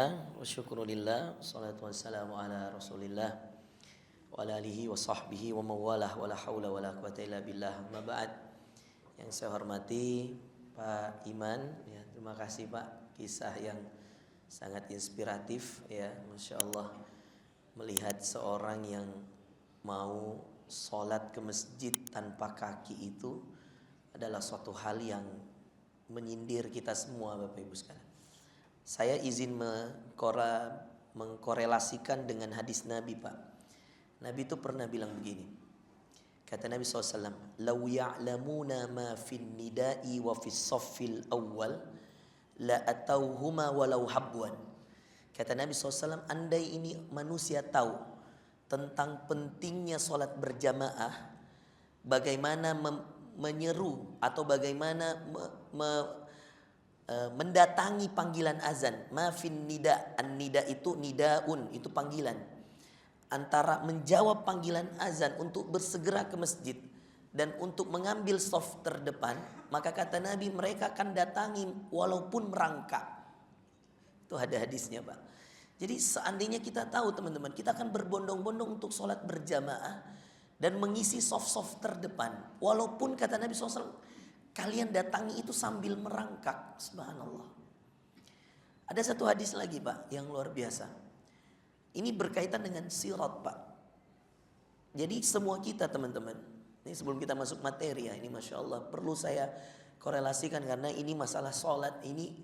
Alhamdulillah wa syukurillah, salatu wassalamu ala rasulillah wa ala alihi wa sahbihi wa mawalah wa la hawla wa la quwata illa billah. Amma ba'd. Yang saya hormati Pak Iman, ya, terima kasih Pak, kisah yang sangat inspiratif, ya, Masya Allah. Melihat seorang yang mau sholat ke masjid tanpa kaki itu adalah suatu hal yang menyindir kita semua, Bapak Ibu sekalian. Saya izin mengkorelasikan dengan hadis Nabi, Pak. Nabi itu pernah bilang begini. Kata Nabi SAW, "Lau ya'lamuna ma fin nida'i wa fis saffil awwal la atauhuma walau habwan." Kata Nabi SAW, andai ini manusia tahu tentang pentingnya sholat berjamaah, bagaimana menyeru atau bagaimana mendatangi panggilan azan. Mafin nida, an-nida itu nidaun, itu panggilan. Antara menjawab panggilan azan untuk bersegera ke masjid dan untuk mengambil shaf terdepan, maka kata Nabi mereka akan datangi walaupun merangkak. Itu ada hadisnya, Pak. Jadi seandainya kita tahu, teman-teman, kita akan berbondong-bondong untuk sholat berjamaah dan mengisi shaf-shaf terdepan, walaupun kata Nabi SAW, kalian datangi itu sambil merangkak. Subhanallah. Ada satu hadis lagi, Pak, yang luar biasa. Ini berkaitan dengan sirat, Pak. Jadi semua kita, teman-teman, ini sebelum kita masuk materi ya, ini Masya Allah perlu saya korelasikan karena ini masalah sholat, ini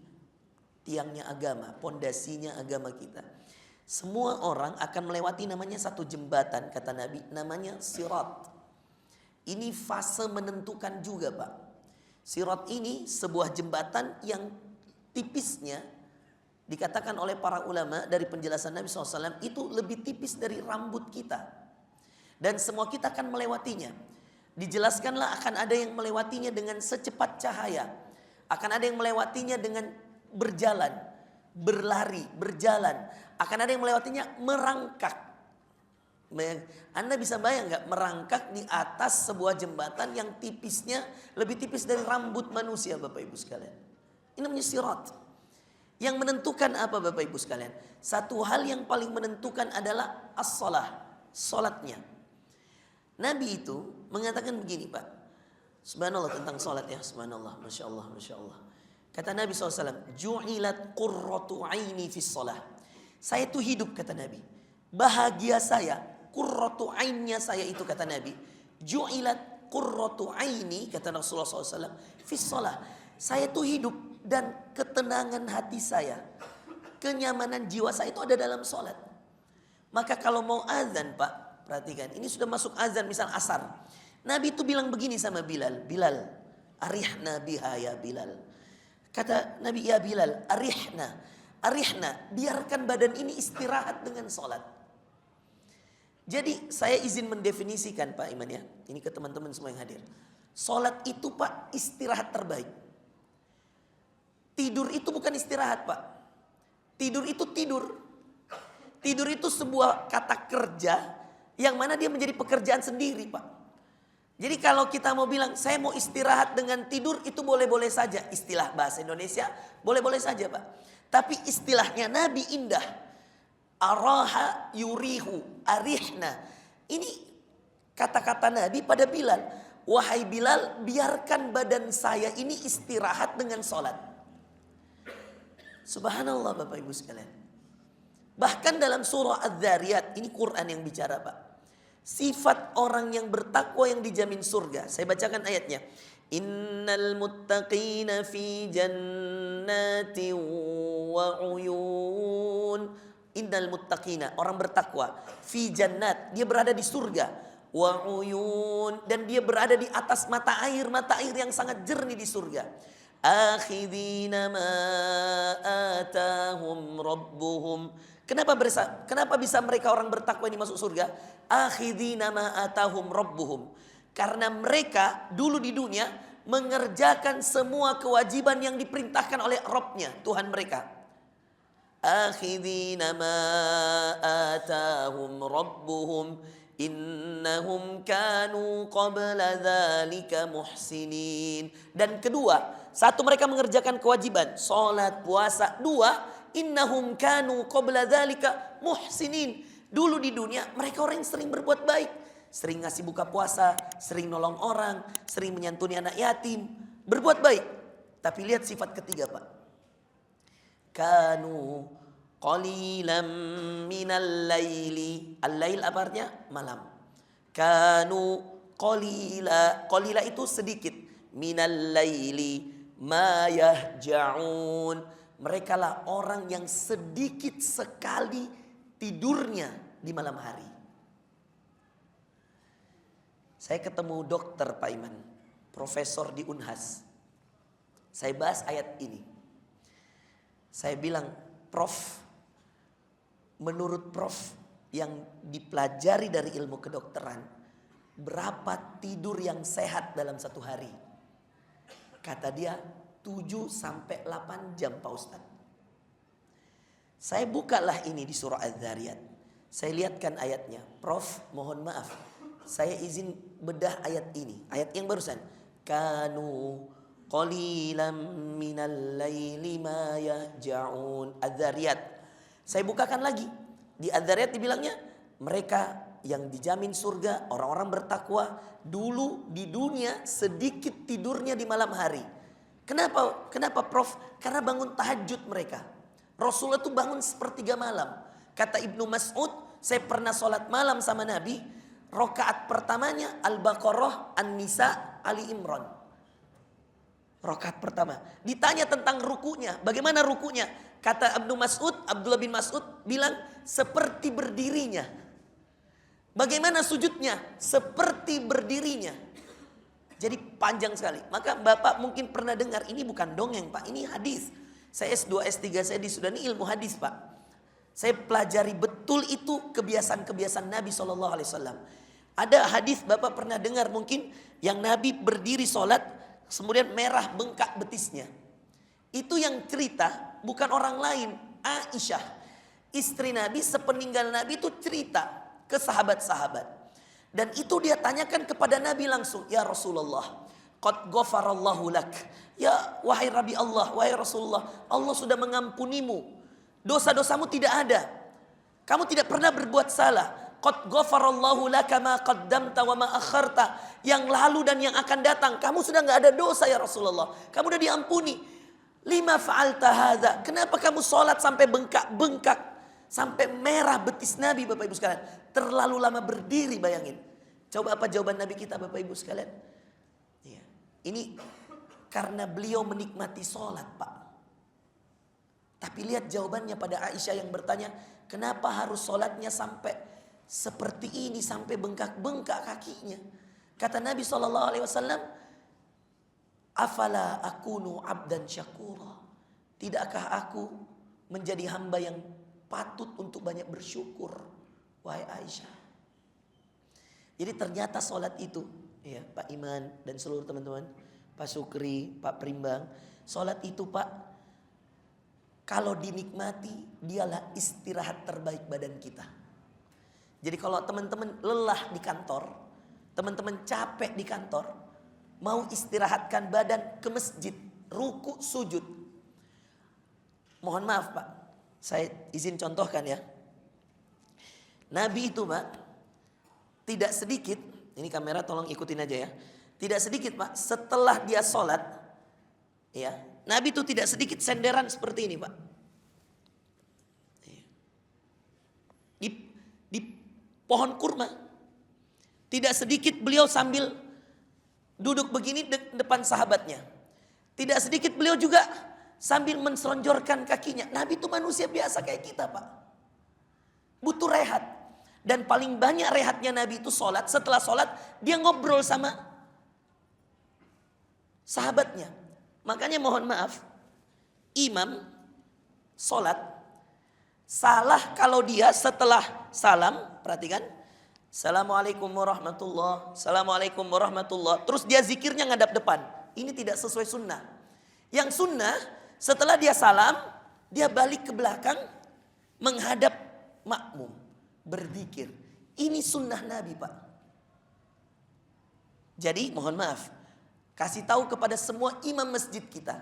tiangnya agama, pondasinya agama kita. Semua orang akan melewati namanya satu jembatan, kata Nabi, namanya sirat. Ini fase menentukan juga, Pak. Sirat ini sebuah jembatan yang tipisnya dikatakan oleh para ulama dari penjelasan Nabi SAW itu lebih tipis dari rambut kita. Dan semua kita akan melewatinya. Dijelaskanlah akan ada yang melewatinya dengan secepat cahaya. Akan ada yang melewatinya dengan berjalan, berlari, berjalan. Akan ada yang melewatinya merangkak. Anda bisa bayang gak merangkak di atas sebuah jembatan yang tipisnya lebih tipis dari rambut manusia, Bapak Ibu sekalian. Ini namanya sirat. Yang menentukan apa, Bapak Ibu sekalian? Satu hal yang paling menentukan adalah as-salah, salatnya. Nabi itu mengatakan begini, Pak. Subhanallah tentang salat ya, subhanallah, Masya Allah, Masya Allah. Kata Nabi SAW, "Ju'ilat qurratu aini fis salah." Saya itu hidup, kata Nabi. Bahagia saya, qurratu ainnya saya itu, kata Nabi. Ju'ilat qurratu aini, kata Rasulullah SAW, fis salah. Saya itu hidup dan ketenangan hati saya, kenyamanan jiwa saya itu ada dalam sholat. Maka kalau mau azan, Pak, perhatikan, ini sudah masuk azan, misal asar. Nabi itu bilang begini sama Bilal, "Bilal, arihna biha ya Bilal." Kata Nabi, "Ya Bilal, arihna, arihna, biarkan badan ini istirahat dengan sholat." Jadi saya izin mendefinisikan, Pak Iman ya, ini ke teman-teman semua yang hadir. Sholat itu, Pak, istirahat terbaik. Tidur itu bukan istirahat, Pak. Tidur itu tidur. Tidur itu sebuah kata kerja yang mana dia menjadi pekerjaan sendiri, Pak. Jadi kalau kita mau bilang saya mau istirahat dengan tidur, itu boleh-boleh saja. Istilah bahasa Indonesia boleh-boleh saja, Pak. Tapi istilahnya Nabi indah. Araha yurihu, arihna. Ini kata-kata Nabi pada Bilal. "Wahai Bilal, biarkan badan saya ini istirahat dengan sholat." Subhanallah, Bapak Ibu sekalian. Bahkan dalam surah Az-Zariyat, ini Quran yang bicara, Pak. Sifat orang yang bertakwa yang dijamin surga. Saya bacakan ayatnya. "Innal muttaqina fi jannatin wa uyun." Innal muttaqina, orang bertakwa, fi jannat, dia berada di surga, wa uyun, dan dia berada di atas mata air yang sangat jernih di surga. Akhidina ma atahum rabbuhum. Kenapa bisa mereka orang bertakwa ini masuk surga? Akhidina ma atahum rabbuhum. Karena mereka dulu di dunia mengerjakan semua kewajiban yang diperintahkan oleh Rabbnya, Tuhan mereka. Akhidina ma atahum rabbuhum innahum kanu qabla dzalika muhsinin. Dan kedua, satu, mereka mengerjakan kewajiban, sholat, puasa. Dua, innahum kanu qabla dzalika muhsinin. Dulu di dunia mereka orang yang sering berbuat baik, sering ngasih buka puasa, sering nolong orang, sering menyantuni anak yatim, berbuat baik. Tapi lihat sifat ketiga, Pak. Kanu qalilan minal laili. Al-lail apa artinya? Malam. Kanu qalila itu sedikit. Minal laili ma yahja'un. Mereka lah orang yang sedikit sekali tidurnya di malam hari. Saya ketemu dokter Pak Iman, profesor di Unhas. Saya bahas ayat ini. Saya bilang, Prof, menurut Prof yang dipelajari dari ilmu kedokteran, berapa tidur yang sehat dalam satu hari? Kata dia 7-8 jam Pak Ustadz. Saya bukalah ini di surah Az-Zariyat. Saya lihatkan ayatnya. Prof, mohon maaf, saya izin bedah ayat ini. Ayat yang barusan. Kanu qalilan minal laili ma yahja'un. Az-Zariyat. Saya bukakan lagi. Di Az-Zariyat dibilangnya, mereka yang dijamin surga, orang-orang bertakwa, dulu di dunia sedikit tidurnya di malam hari. Kenapa? Kenapa Prof? Karena bangun tahajud mereka. Rasulullah itu bangun sepertiga malam. Kata Ibnu Mas'ud, saya pernah sholat malam sama Nabi. Rakaat pertamanya Al-Baqarah, An-Nisa, Ali Imran. Rakaat pertama. Ditanya tentang rukunya. Bagaimana rukunya? Kata Ibnu Mas'ud, Abdullah bin Mas'ud bilang seperti berdirinya. Bagaimana sujudnya? Seperti berdirinya. Jadi panjang sekali. Maka Bapak mungkin pernah dengar, ini bukan dongeng Pak, ini hadis. Saya S2, S3 saya di Sudan, ini ilmu hadis Pak. Saya pelajari betul itu kebiasaan-kebiasaan Nabi SAW. Ada hadis Bapak pernah dengar mungkin, yang Nabi berdiri sholat, kemudian merah bengkak betisnya. Itu yang cerita bukan orang lain, Aisyah. Istri Nabi sepeninggal Nabi itu cerita ke sahabat-sahabat. Dan itu dia tanyakan kepada Nabi langsung. Ya Rasulullah, qad ghafarallahu lak. Ya wahai Rabi Allah, wahai Rasulullah, Allah sudah mengampunimu. Dosa-dosamu tidak ada. Kamu tidak pernah berbuat salah. Qad ghafarallahu laka ma qaddamta wa ma akharta. Yang lalu dan yang akan datang, kamu sudah enggak ada dosa ya Rasulullah. Kamu sudah diampuni. Lima fa'alta hadza. Kenapa kamu sholat sampai bengkak-bengkak? Sampai merah betis Nabi, Bapak Ibu sekalian. Terlalu lama berdiri, bayangin. Coba apa jawaban Nabi kita, Bapak Ibu sekalian? Ya. Ini karena beliau menikmati sholat, Pak. Tapi lihat jawabannya pada Aisyah yang bertanya, kenapa harus sholatnya sampai seperti ini, sampai bengkak-bengkak kakinya? Kata Nabi SAW, afala akunu abdan syakura. Tidakkah aku menjadi hamba yang patut untuk banyak bersyukur, wahai Aisyah. Jadi ternyata sholat itu, ya Pak Iman dan seluruh teman-teman, Pak Sukri, Pak Primbang, sholat itu Pak, kalau dinikmati, dialah istirahat terbaik badan kita. Jadi kalau teman-teman lelah di kantor, teman-teman capek di kantor, mau istirahatkan badan ke masjid, ruku, sujud. Mohon maaf Pak, saya izin contohkan ya. Nabi itu Pak, tidak sedikit, ini kamera tolong ikutin aja ya. Tidak sedikit Pak, setelah dia sholat, ya, Nabi itu tidak sedikit senderan seperti ini Pak. Di pohon kurma. Tidak sedikit beliau sambil duduk begini depan sahabatnya. Tidak sedikit beliau juga sambil menselonjorkan kakinya. Nabi itu manusia biasa kayak kita Pak. Butuh rehat. Dan paling banyak rehatnya Nabi itu sholat. Setelah sholat dia ngobrol sama sahabatnya. Makanya mohon maaf, imam sholat salah kalau dia setelah salam, perhatikan, Assalamualaikum warahmatullah, Assalamualaikum warahmatullah, terus dia zikirnya ngadap depan. Ini tidak sesuai sunnah. Yang sunnah, setelah dia salam, dia balik ke belakang, menghadap makmum, berzikir. Ini sunnah Nabi Pak. Jadi mohon maaf, kasih tahu kepada semua imam masjid kita,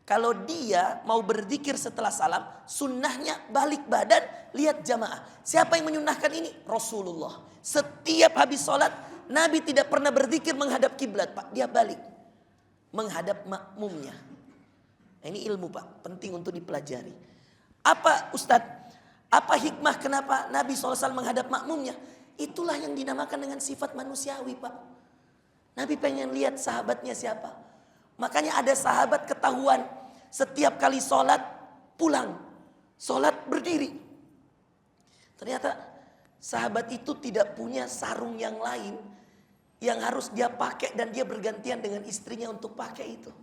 Kalau dia mau berzikir setelah salam, sunnahnya balik badan, lihat jamaah. Siapa yang menyunnahkan ini? Rasulullah. Setiap habis sholat, Nabi tidak pernah berzikir menghadap kiblat, Pak. Dia balik, menghadap makmumnya. Ini ilmu, Pak, penting untuk dipelajari. Apa Ustadz? Apa hikmah kenapa Nabi SAW menghadap makmumnya? Itulah yang dinamakan dengan sifat manusiawi, Pak. Nabi pengen lihat sahabatnya siapa. Makanya ada sahabat ketahuan setiap kali sholat pulang, sholat berdiri. Ternyata sahabat itu tidak punya sarung yang lain yang harus dia pakai dan dia bergantian dengan istrinya untuk pakai itu.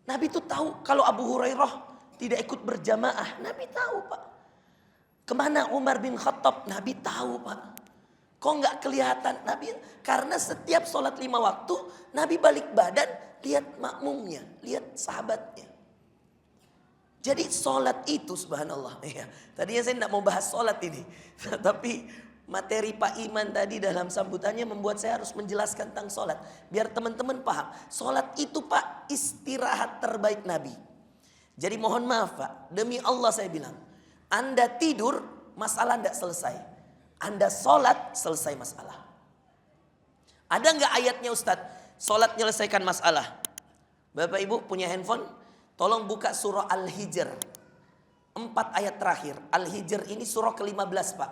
Nabi itu tahu kalau Abu Hurairah tidak ikut berjamaah, Nabi tahu, Pak. Kemana Umar bin Khattab, Nabi tahu, Pak. Kok nggak kelihatan Nabi? Karena setiap sholat 5 waktu Nabi balik badan, lihat makmumnya, lihat sahabatnya. Jadi sholat itu subhanallah. Ya, tadinya saya tidak mau bahas sholat ini, tapi materi Pak Iman tadi dalam sambutannya membuat saya harus menjelaskan tentang sholat. Biar teman-teman paham. Sholat itu, Pak, istirahat terbaik Nabi. Jadi mohon maaf, Pak, demi Allah saya bilang, Anda tidur masalah tidak selesai. Anda sholat selesai masalah. Ada nggak ayatnya Ustadz? Sholat menyelesaikan masalah. Bapak Ibu punya handphone? Tolong buka surah Al-Hijr. 4 ayat terakhir. Al-Hijr ini surah ke-15, Pak.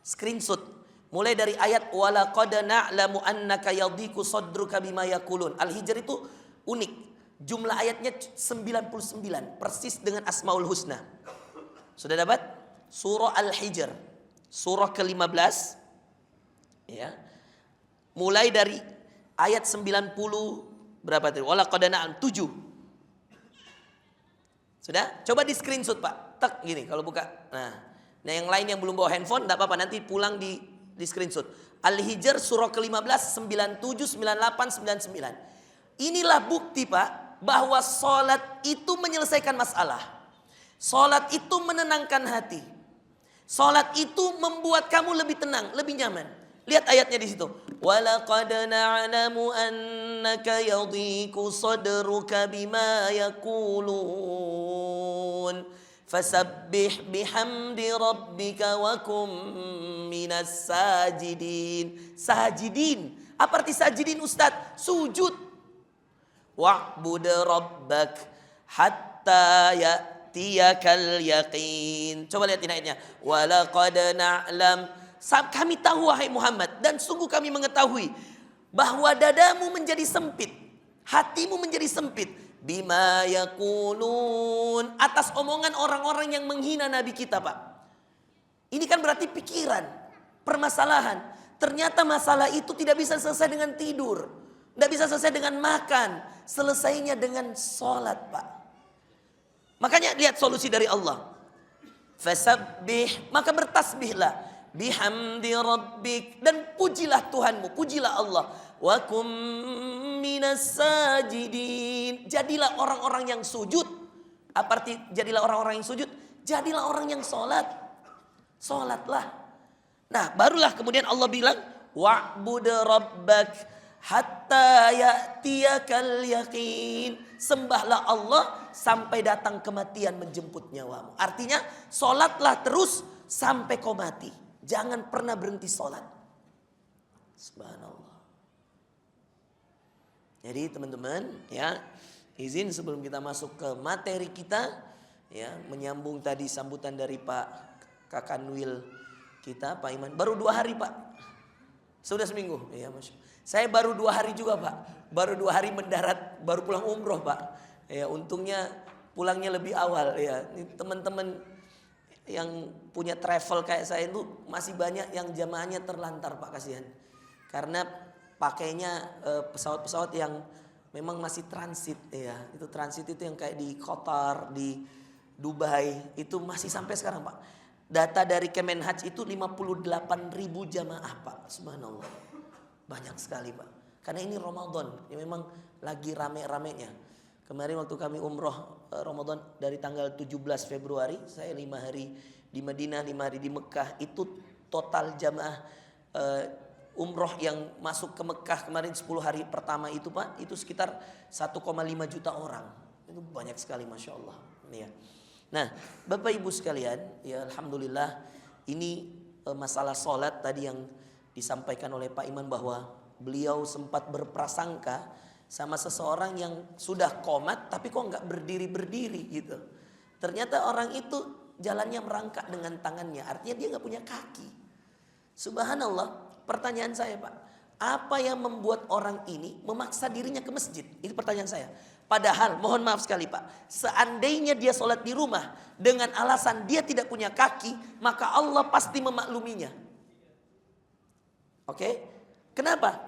Screenshot. Mulai dari ayat walaqad na'lamu annaka yadhiqu sadruka bima yaqulun. Al-Hijr itu unik. Jumlah ayatnya 99, persis dengan Asmaul Husna. Sudah dapat? Surah Al-Hijr. Surah ke-15, ya, mulai dari ayat 90 berapa tadi? Walaqad na'lam 7. Sudah? Coba di screenshot, Pak. Tek gini kalau buka. Nah yang lain yang belum bawa handphone enggak apa-apa, nanti pulang di screenshot. Al-Hijr surah ke-15 97, 98, 99. Inilah bukti, Pak, bahwa sholat itu menyelesaikan masalah. Sholat itu menenangkan hati. Salat itu membuat kamu lebih tenang, lebih nyaman. Lihat ayatnya di situ. Walaqad na'lamu annaka yadhiqu sadruka bima yaqulun. Fasabbih bihamdi rabbika wa kum minas sajidin. Sajidin. Apa arti sajidin, Ustaz? Sujud. Wa'bud rabbak hatta tiyakal yaqin. Coba lihat ayatnya. Walaqad na'lam. Kami tahu wahai Muhammad, dan sungguh kami mengetahui bahwa dadamu menjadi sempit, hatimu menjadi sempit. Bima yaqulun, atas omongan orang-orang yang menghina Nabi kita, Pak. Ini kan berarti pikiran, permasalahan. Ternyata masalah itu tidak bisa selesai dengan tidur, tidak bisa selesai dengan makan, selesainya dengan sholat, Pak. Makanya lihat solusi dari Allah. Fasabbih, maka bertasbihlah. Bihamdi rabbik, dan pujilah Tuhanmu, pujilah Allah. Wa kum minas sajidin. Jadilah orang-orang yang sujud. Apa arti jadilah orang-orang yang sujud? Jadilah orang yang sholat. Sholatlah. Nah barulah kemudian Allah bilang wa'bud rabbak hatta ya'tiyakal yaqin. Sembahlah Allah sampai datang kematian menjemput nyawamu. Artinya sholatlah terus sampai kau mati. Jangan pernah berhenti sholat. Subhanallah. Jadi teman-teman, ya, izin sebelum kita masuk ke materi kita, ya, menyambung tadi sambutan dari Pak Kakanwil kita, Pak Iman. Baru 2 hari, Pak. Sudah seminggu, ya, Masya. Saya baru 2 hari juga, Pak. Baru 2 hari mendarat, baru pulang umroh, Pak. Ya, untungnya pulangnya lebih awal, ya. Ini teman-teman yang punya travel kayak saya itu masih banyak yang jamaahnya terlantar, Pak, kasihan. Karena pakainya pesawat-pesawat yang memang masih transit, ya. Itu transit itu yang kayak di Qatar, di Dubai, itu masih sampai sekarang, Pak. Data dari Kemenhaj itu 58.000 jamaah, Pak. Subhanallah. Banyak sekali, Pak. Karena ini Ramadan, ya memang lagi rame-ramenya. Kemarin waktu kami umroh Ramadan dari tanggal 17 Februari, saya 5 hari di Madinah, 5 hari di Mekah, itu total jamaah umroh yang masuk ke Mekah kemarin 10 hari pertama itu Pak, itu sekitar 1,5 juta orang. Itu banyak sekali, Masya Allah. Ya. Nah, Bapak Ibu sekalian, ya Alhamdulillah ini masalah sholat tadi yang disampaikan oleh Pak Iman bahwa beliau sempat berprasangka sama seseorang yang sudah qomat tapi kok nggak berdiri-berdiri gitu. Ternyata orang itu jalannya merangkak dengan tangannya, artinya dia nggak punya kaki. Subhanallah. Pertanyaan saya Pak, apa yang membuat orang ini memaksa dirinya ke masjid? Itu pertanyaan saya. Padahal mohon maaf sekali Pak, seandainya dia sholat di rumah dengan alasan dia tidak punya kaki, maka Allah pasti memakluminya. Oke? Kenapa?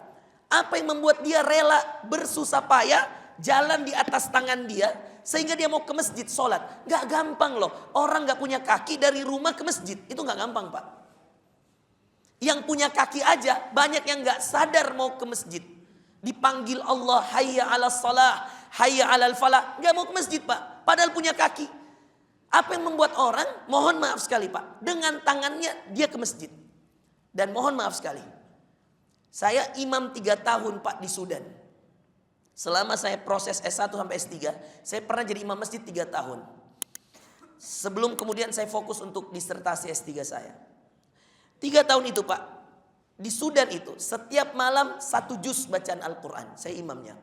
Apa yang membuat dia rela bersusah payah jalan di atas tangan dia sehingga dia mau ke masjid sholat? Gak gampang loh. Orang gak punya kaki dari rumah ke masjid, itu gak gampang Pak. Yang punya kaki aja banyak yang gak sadar mau ke masjid. Dipanggil Allah, hayya ala salah, hayya ala falah, gak mau ke masjid Pak. Padahal punya kaki. Apa yang membuat orang, mohon maaf sekali Pak, dengan tangannya dia ke masjid. Dan mohon maaf sekali, saya imam 3 tahun Pak di Sudan. Selama saya proses S1 sampai S3, saya pernah jadi imam masjid 3 tahun. Sebelum kemudian saya fokus untuk disertasi S3 saya. 3 tahun itu Pak, di Sudan itu setiap malam 1 juz bacaan Al-Quran. Saya imamnya.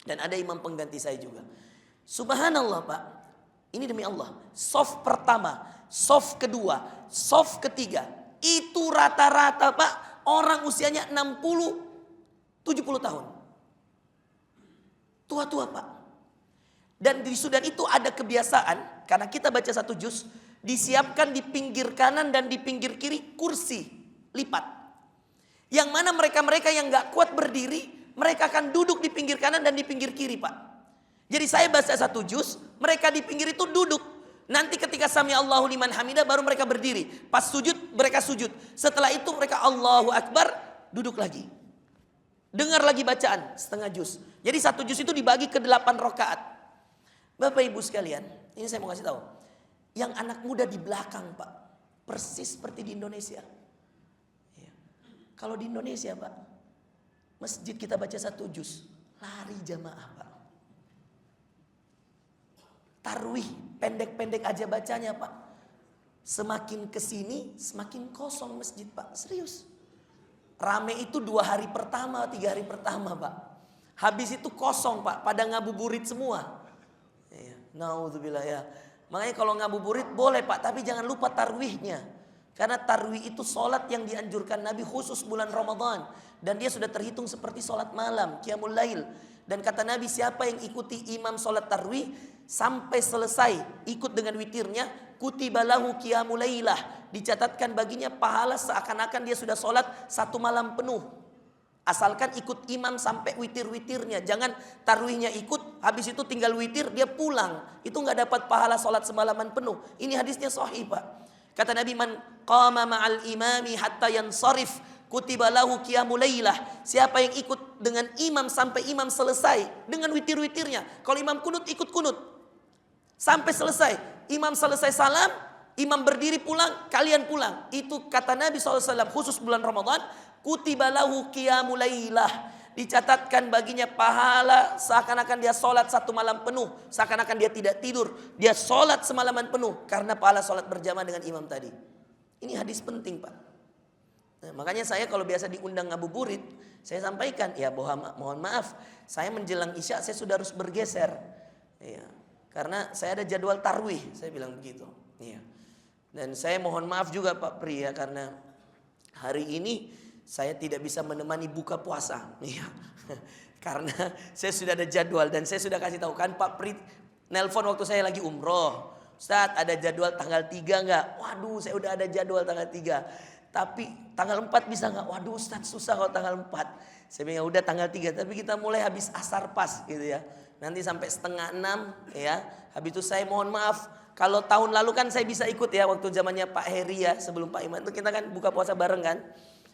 Dan ada imam pengganti saya juga. Subhanallah Pak, ini demi Allah. Sof pertama, sof kedua, sof ketiga. Itu rata-rata Pak, orang usianya 60-70 tahun. Tua-tua Pak. Dan di Sudan itu ada kebiasaan, karena kita baca 1 juz, disiapkan di pinggir kanan dan di pinggir kiri kursi lipat. Yang mana mereka-mereka yang gak kuat berdiri, mereka akan duduk di pinggir kanan dan di pinggir kiri Pak. Jadi saya baca 1 juz, mereka di pinggir itu duduk. Nanti ketika sami Allahu liman hamidah baru mereka berdiri. Pas sujud mereka sujud. Setelah itu mereka Allahu Akbar, duduk lagi. Dengar lagi bacaan setengah juz. Jadi 1 juz itu dibagi ke 8 rakaat. Bapak Ibu sekalian, ini saya mau kasih tahu. Yang anak muda di belakang Pak, persis seperti di Indonesia. Ya. Kalau di Indonesia Pak, masjid kita baca 1 juz, lari jamaah Pak. Tarwih pendek-pendek aja bacanya Pak. Semakin kesini semakin kosong masjid Pak, serius. Rame itu 2 hari pertama, 3 hari pertama Pak. Habis itu kosong Pak, pada ngabuburit semua. Ya. Naudzubillah ya. Makanya kalau ngabuburit boleh Pak, tapi jangan lupa tarwihnya. Karena tarwih itu sholat yang dianjurkan Nabi khusus bulan Ramadan. Dan dia sudah terhitung seperti sholat malam, qiyamul lail. Dan kata Nabi, siapa yang ikuti imam sholat tarwih sampai selesai, ikut dengan witirnya, kutiba lahu qiyamul lailah. Dicatatkan baginya pahala seakan-akan dia sudah sholat 1 malam penuh. Asalkan ikut imam sampai witir-witirnya. Jangan tarwihnya ikut, habis itu tinggal witir, dia pulang. Itu gak dapat pahala sholat semalaman penuh. Ini hadisnya sahih Pak. Kata Nabi, man qama ma'al imami hatta yansarif kutiba lahu qiyamul lailah. Siapa yang ikut dengan imam sampai imam selesai dengan witir-witirnya. Kalau imam kunut, ikut kunut sampai selesai. Imam selesai salam, imam berdiri pulang, kalian pulang. Itu kata Nabi SAW khusus bulan Ramadan. Kutiba lahu qiyamul lailah. Dicatatkan baginya pahala seakan-akan dia sholat 1 malam penuh. Seakan-akan dia tidak tidur. Dia sholat semalaman penuh karena pahala sholat berjamaah dengan imam tadi. Ini hadis penting Pak. Nah, makanya saya kalau biasa diundang ngabuburit, saya sampaikan, ya mohon maaf, saya menjelang isya saya sudah harus bergeser. Ya, karena saya ada jadwal tarwih, saya bilang begitu. Ya. Dan saya mohon maaf juga Pak Pri ya, karena hari ini saya tidak bisa menemani buka puasa. Ya. Karena saya sudah ada jadwal dan saya sudah kasih tahu kan Pak Pri nelpon waktu saya lagi umroh. Ustaz ada jadwal tanggal 3 enggak? Waduh saya udah ada jadwal tanggal 3. Tapi tanggal 4 bisa enggak? Waduh Ustaz susah kalau tanggal 4. Saya bilang udah tanggal 3 tapi kita mulai habis asar pas gitu ya. Nanti sampai 5:30 ya. Habis itu saya mohon maaf. Kalau tahun lalu kan saya bisa ikut ya waktu zamannya Pak Heri ya sebelum Pak Iman itu kita kan buka puasa bareng kan.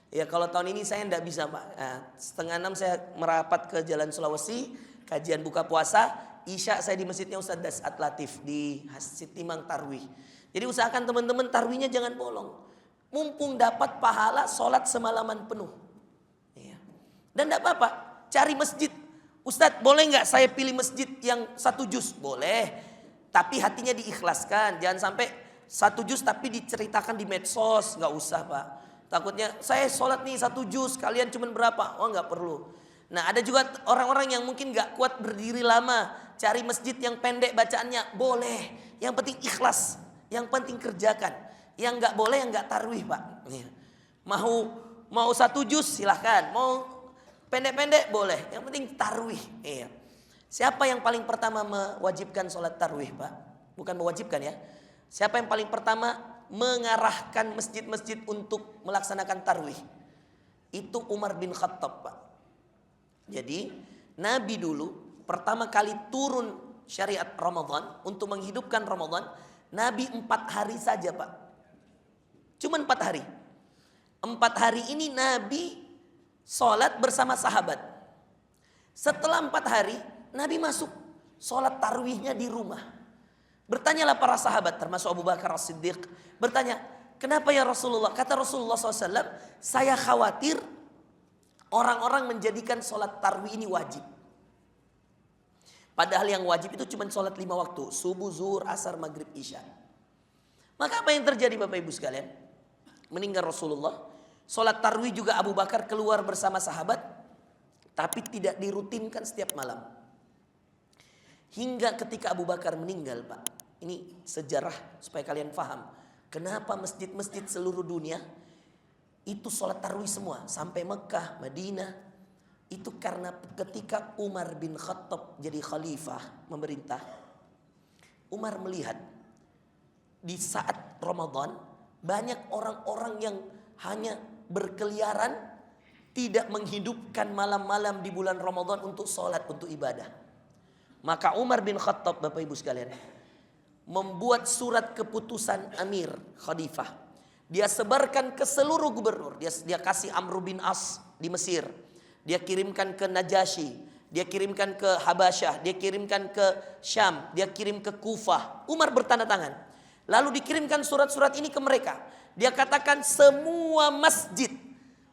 Ya kalau tahun ini saya enggak bisa Pak. Nah, 5:30 saya merapat ke Jalan Sulawesi, kajian buka puasa. Isya saya di masjidnya Ustaz Dasat Latif di Sitimang Tarwih. Jadi usahakan teman-teman tarwihnya jangan bolong. Mumpung dapat pahala sholat semalaman penuh. Dan tidak apa-apa, cari masjid. Ustadz, boleh nggak saya pilih masjid yang 1 juz? Boleh, tapi hatinya diikhlaskan. Jangan sampai 1 juz tapi diceritakan di medsos, nggak usah Pak. Takutnya saya sholat nih 1 juz, kalian cuman berapa? Oh nggak perlu. Nah ada juga orang-orang yang mungkin nggak kuat berdiri lama, cari masjid yang pendek bacaannya, boleh. Yang penting ikhlas, yang penting kerjakan. Yang nggak boleh yang nggak tarwih Pak. Mau 1 juz silahkan, mau pendek-pendek boleh, yang penting tarwih. Iya. Siapa yang paling pertama mewajibkan sholat tarwih Pak? Bukan mewajibkan ya. Siapa yang paling pertama mengarahkan masjid-masjid untuk melaksanakan tarwih? Itu Umar bin Khattab Pak. Jadi Nabi dulu pertama kali turun syariat Ramadan untuk menghidupkan Ramadan, Nabi 4 hari saja Pak. Cuma 4 hari. 4 hari ini Nabi sholat bersama sahabat. Setelah 4 hari Nabi masuk sholat tarwihnya di rumah. Bertanyalah para sahabat termasuk Abu Bakar As-Siddiq. Bertanya, kenapa ya Rasulullah? Kata Rasulullah SAW, saya khawatir orang-orang menjadikan sholat tarwih ini wajib. Padahal yang wajib itu cuma sholat 5 waktu. Subuh, zuhur, asar, maghrib, isya. Maka apa yang terjadi Bapak Ibu sekalian? Meninggal Rasulullah. Sholat tarwih juga Abu Bakar keluar bersama sahabat. Tapi tidak dirutinkan setiap malam. Hingga ketika Abu Bakar meninggal Pak. Ini sejarah supaya kalian paham. Kenapa masjid-masjid seluruh dunia itu sholat tarwih semua. Sampai Mekah, Madinah. Itu karena ketika Umar bin Khattab jadi khalifah memerintah. Umar melihat di saat Ramadan banyak orang-orang yang hanya berkeliaran, tidak menghidupkan malam-malam di bulan Ramadan untuk sholat, untuk ibadah. Maka Umar bin Khattab Bapak Ibu sekalian membuat surat keputusan Amir Khalifah. Dia sebarkan ke seluruh gubernur. Dia kasih Amr bin As di Mesir. Dia kirimkan ke Najasyi. Dia kirimkan ke Habasyah. Dia kirimkan ke Syam. Dia kirim ke Kufah. Umar bertanda tangan. Lalu dikirimkan surat-surat ini ke mereka. Dia katakan semua masjid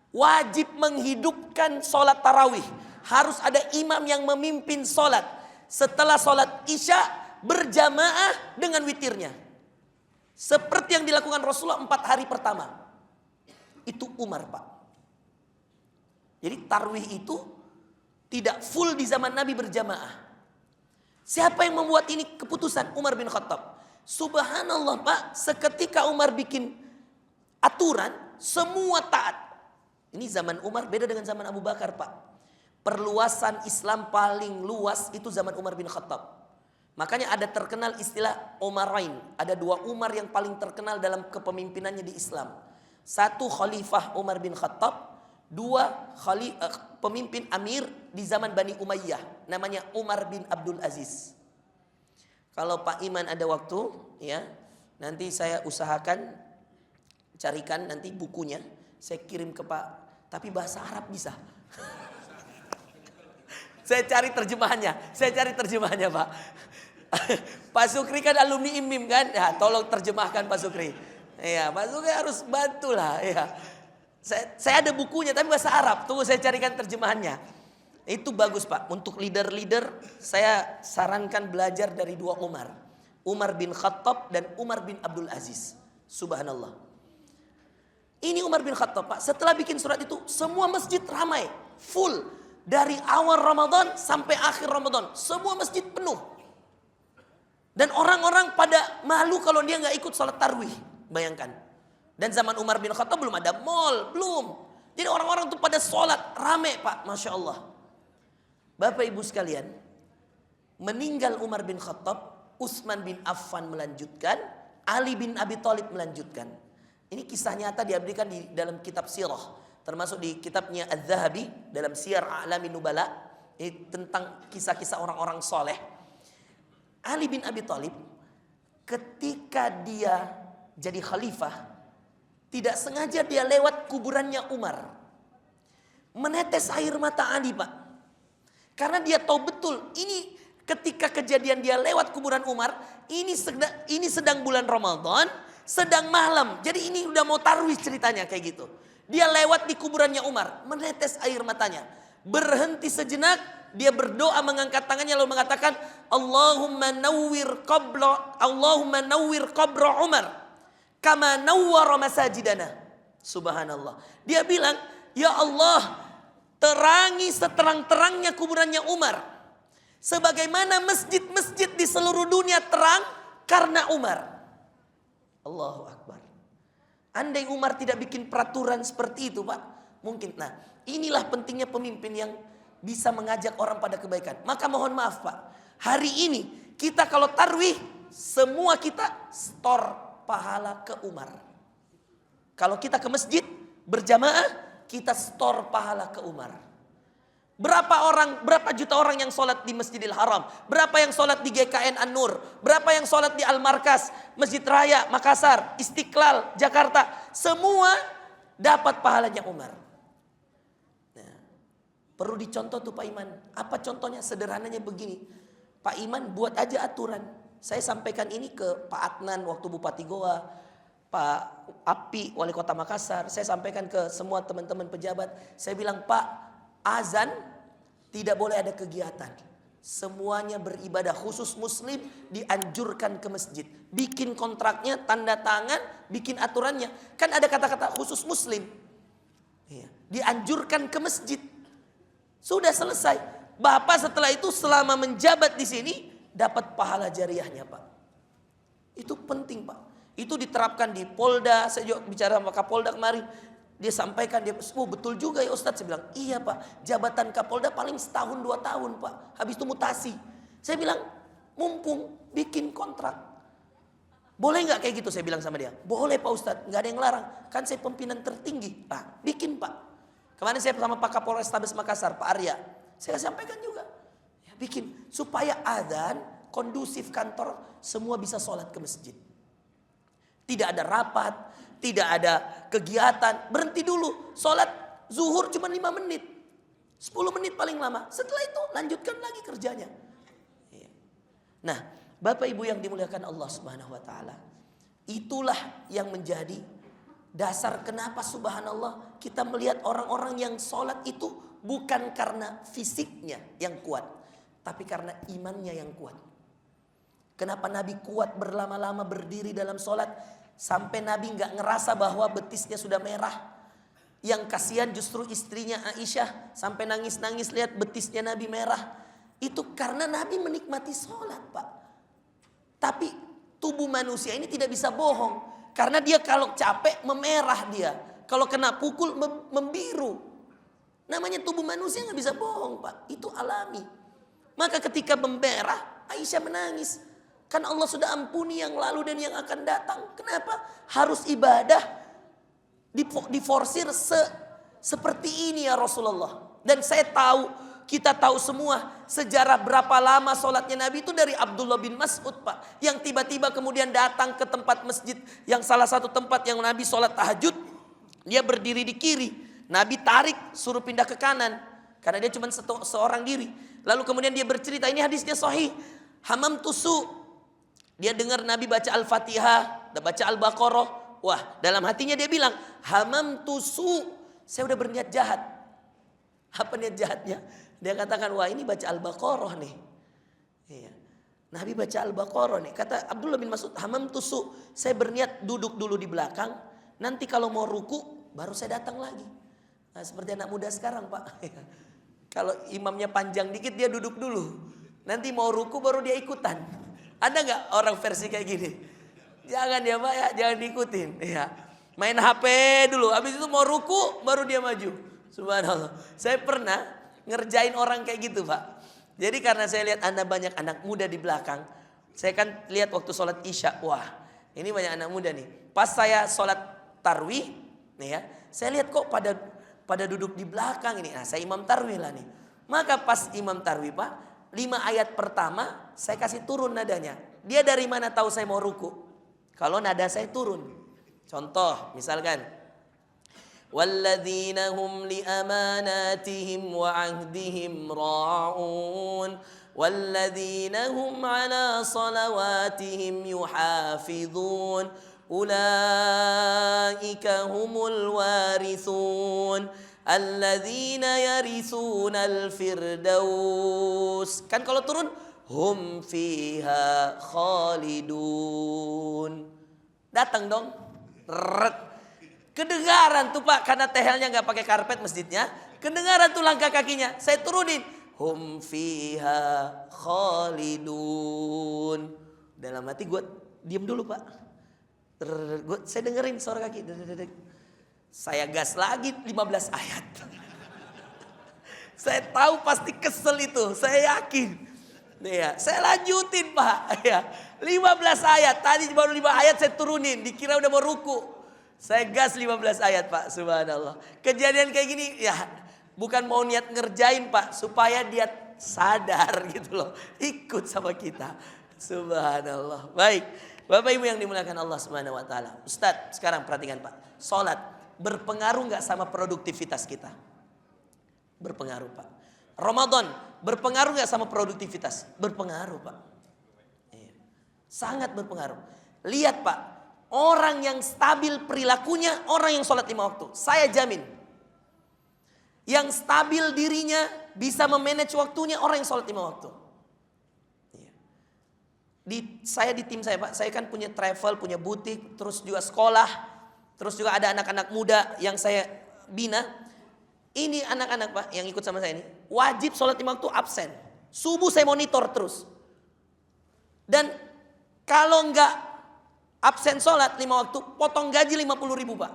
wajib menghidupkan sholat tarawih. Harus ada imam yang memimpin sholat. Setelah sholat isya berjamaah dengan witirnya. Seperti yang dilakukan Rasulullah 4 hari pertama. Itu Umar Pak. Jadi tarwih itu tidak full di zaman Nabi berjamaah. Siapa yang membuat ini keputusan? Umar bin Khattab. Subhanallah Pak, seketika Umar bikin aturan, semua taat. Ini zaman Umar beda dengan zaman Abu Bakar Pak. Perluasan Islam paling luas itu zaman Umar bin Khattab. Makanya ada terkenal istilah Umarain. Ada 2 Umar yang paling terkenal dalam kepemimpinannya di Islam. 1 Khalifah Umar bin Khattab. 2 pemimpin Amir di zaman Bani Umayyah. Namanya Umar bin Abdul Aziz. Kalau Pak Iman ada waktu, ya, nanti saya usahakan carikan nanti bukunya, saya kirim ke Pak. Tapi bahasa Arab bisa. Saya cari terjemahannya Pak. Pak Sukri kan alumni IMIM kan, ya tolong terjemahkan Pak Sukri. Ya Pak Sukri harus bantulah. Ya, saya ada bukunya tapi bahasa Arab. Tunggu saya carikan terjemahannya. Itu bagus Pak. Untuk leader-leader saya sarankan belajar dari 2 Umar. Umar bin Khattab dan Umar bin Abdul Aziz. Subhanallah. Ini Umar bin Khattab Pak. Setelah bikin surat itu semua masjid ramai. Full. Dari awal Ramadan sampai akhir Ramadan. Semua masjid penuh. Dan orang-orang pada malu kalau dia gak ikut sholat tarwih. Bayangkan. Dan zaman Umar bin Khattab belum ada mall. Belum. Jadi orang-orang tuh pada sholat ramai Pak. Masya Allah. Bapak Ibu sekalian, meninggal Umar bin Khattab, Utsman bin Affan melanjutkan, Ali bin Abi Thalib melanjutkan. Ini kisah nyata diabadikan di dalam kitab sirah, termasuk di kitabnya Az-Zahabi dalam Siyar A'lamin Nubala. Ini tentang kisah-kisah orang-orang soleh. Ali bin Abi Thalib ketika dia jadi khalifah, tidak sengaja dia lewat kuburannya Umar. Menetes air mata Ali Pak. Karena dia tahu betul ini ketika kejadian dia lewat kuburan Umar, ini sedang bulan Ramadan, sedang malam. Jadi ini udah mau tarwih ceritanya kayak gitu. Dia lewat di kuburannya Umar, menetes air matanya. berhenti sejenak, dia berdoa mengangkat tangannya lalu mengatakan, Allahumma nawwir qabra Umar kama nawwara masajidana. Subhanallah. Dia bilang, ya Allah, terangi seterang-terangnya kuburannya Umar, sebagaimana masjid-masjid di seluruh dunia terang karena Umar. Allahu Akbar. Andai Umar tidak bikin peraturan seperti itu, Pak, mungkin. Nah, inilah pentingnya pemimpin yang bisa mengajak orang pada kebaikan. Maka mohon maaf, Pak, hari ini kita kalau tarwih, semua kita store pahala ke Umar. Kalau kita ke masjid berjamaah, kita store pahala ke Umar. Berapa juta orang yang sholat di Masjidil Haram? Berapa yang sholat di GKN An-Nur? Berapa yang sholat di Al-Markas, Masjid Raya, Makassar, Istiqlal, Jakarta? Semua dapat pahalanya Umar. Nah, perlu dicontoh tuh Pak Iman. Apa contohnya? Sederhananya begini. Pak Iman buat aja aturan. Saya sampaikan ini ke Pak Adnan waktu Bupati Goa, Pak Api, Wali Kota Makassar. Saya sampaikan ke semua teman-teman pejabat. Saya bilang, Pak, azan tidak boleh ada kegiatan. Semuanya beribadah, khusus muslim dianjurkan ke masjid. Bikin kontraknya, tanda tangan, bikin aturannya. Kan ada kata-kata khusus muslim. Dianjurkan ke masjid. Sudah selesai. Bapak setelah itu selama menjabat di sini dapat pahala jariahnya, Pak. Itu penting, Pak. Itu diterapkan di Polda. Saya juga bicara sama Kapolda kemarin. Dia sampaikan, betul juga ya Ustadz. Saya bilang, iya Pak, jabatan Kapolda paling setahun 2 tahun Pak. Habis itu mutasi. Saya bilang, mumpung bikin kontrak. Boleh gak kayak gitu? Saya bilang sama dia. Boleh Pak Ustadz, gak ada yang larang. Kan saya pimpinan tertinggi. Nah, bikin Pak. Kemarin saya sama Pak Kapolrestabes Makassar, Pak Arya. Saya sampaikan juga. Ya, bikin. Supaya adzan, kondusif kantor, semua bisa sholat ke masjid. Tidak ada rapat, tidak ada kegiatan. Berhenti dulu. Sholat zuhur cuma 5 menit. 10 menit paling lama. Setelah itu lanjutkan lagi kerjanya. Nah, Bapak Ibu yang dimuliakan Allah Subhanahu wa taala. Itulah yang menjadi dasar kenapa subhanallah kita melihat orang-orang yang sholat itu bukan karena fisiknya yang kuat, tapi karena imannya yang kuat. Kenapa Nabi kuat berlama-lama berdiri dalam sholat sampai Nabi nggak ngerasa bahwa betisnya sudah merah. Yang kasihan justru istrinya Aisyah sampai nangis-nangis lihat betisnya Nabi merah. Itu karena Nabi menikmati sholat, Pak. Tapi tubuh manusia ini tidak bisa bohong, karena dia kalau capek memerah dia, kalau kena pukul membiru. Namanya tubuh manusia nggak bisa bohong, Pak. Itu alami. Maka ketika memerah, Aisyah menangis. Kan Allah sudah ampuni yang lalu dan yang akan datang. Kenapa harus ibadah diforsir seperti ini ya Rasulullah? Dan saya tahu, kita tahu semua sejarah berapa lama sholatnya Nabi itu dari Abdullah bin Mas'ud, Pak. Yang tiba-tiba kemudian datang ke tempat masjid, yang salah satu tempat yang Nabi sholat tahajud. Dia berdiri di kiri, Nabi tarik suruh pindah ke kanan, karena dia cuma seorang diri. Lalu kemudian dia bercerita, ini hadisnya sahih. Hamam tusu. Dia dengar Nabi baca Al-Fatihah, baca Al-Baqarah. Wah, dalam hatinya dia bilang, hamam tusu, saya udah berniat jahat. Apa niat jahatnya? Dia katakan, wah ini baca Al-Baqarah nih. Iya. Nabi baca Al-Baqarah nih. Kata Abdullah bin Mas'ud, hamam tusu, saya berniat duduk dulu di belakang. Nanti kalau mau ruku, baru saya datang lagi. Nah, seperti anak muda sekarang, Pak. Kalau imamnya panjang dikit, dia duduk dulu. Nanti mau ruku, baru dia ikutan. Ada gak orang versi kayak gini? Jangan ya Pak ya, jangan diikutin. Ya. Main HP dulu, habis itu mau ruku baru dia maju. Subhanallah. Saya pernah ngerjain orang kayak gitu Pak. Jadi karena saya lihat Anda banyak anak muda di belakang. Saya kan lihat waktu sholat isya. Wah ini banyak anak muda nih. Pas saya sholat tarwih nih ya, saya lihat kok pada duduk di belakang ini. Nah saya imam tarwih lah nih. Maka pas imam tarwih Pak, 5 ayat pertama saya kasih turun nadanya. Dia dari mana tahu saya mau ruku? Kalau nada saya turun. Contoh misalkan, walladzina hum li amanatihim wa ahdihim ra'un walladzina hum ala salawatihim yuhafizun ulaika humul warithun alladzina yaritsunal firdaus. Kan kalau turun hum fiha khalidun. Datang dong. Kedengaran tuh Pak, karena tehelnya nggak pakai karpet masjidnya. Kedengaran tuh langkah kakinya. Saya turunin. Hum fiha khalidun. Dalam hati gue diem dulu Pak. Saya dengerin suara kaki. Saya gas lagi 15 ayat. Saya tahu pasti kesel itu. Saya yakin. Ya, saya lanjutin Pak. Ya, 15 ayat. Tadi baru 5 ayat saya turunin. Dikira udah mau ruku. Saya gas 15 ayat Pak. Subhanallah. Kejadian kayak gini ya bukan mau niat ngerjain Pak. Supaya dia sadar gitu loh. Ikut sama kita. Subhanallah. Baik. Bapak Ibu yang dimuliakan Allah Subhanahu wa taala. Ustadz, sekarang perhatikan Pak. Salat berpengaruh enggak sama produktivitas kita? Berpengaruh Pak. Ramadan berpengaruh enggak sama produktivitas? Berpengaruh Pak. Iya. Sangat berpengaruh. Lihat Pak, orang yang stabil perilakunya orang yang sholat 5 waktu. Saya jamin. Yang stabil dirinya bisa memanage waktunya orang yang sholat 5 waktu. Saya di tim saya Pak, saya kan punya travel, punya butik, terus juga sekolah, terus juga ada anak-anak muda yang saya bina. Ini anak-anak Pak yang ikut sama saya ini, wajib sholat 5 waktu absen. Subuh saya monitor terus. Dan kalau enggak absen sholat 5 waktu, potong gaji 50.000 Pak.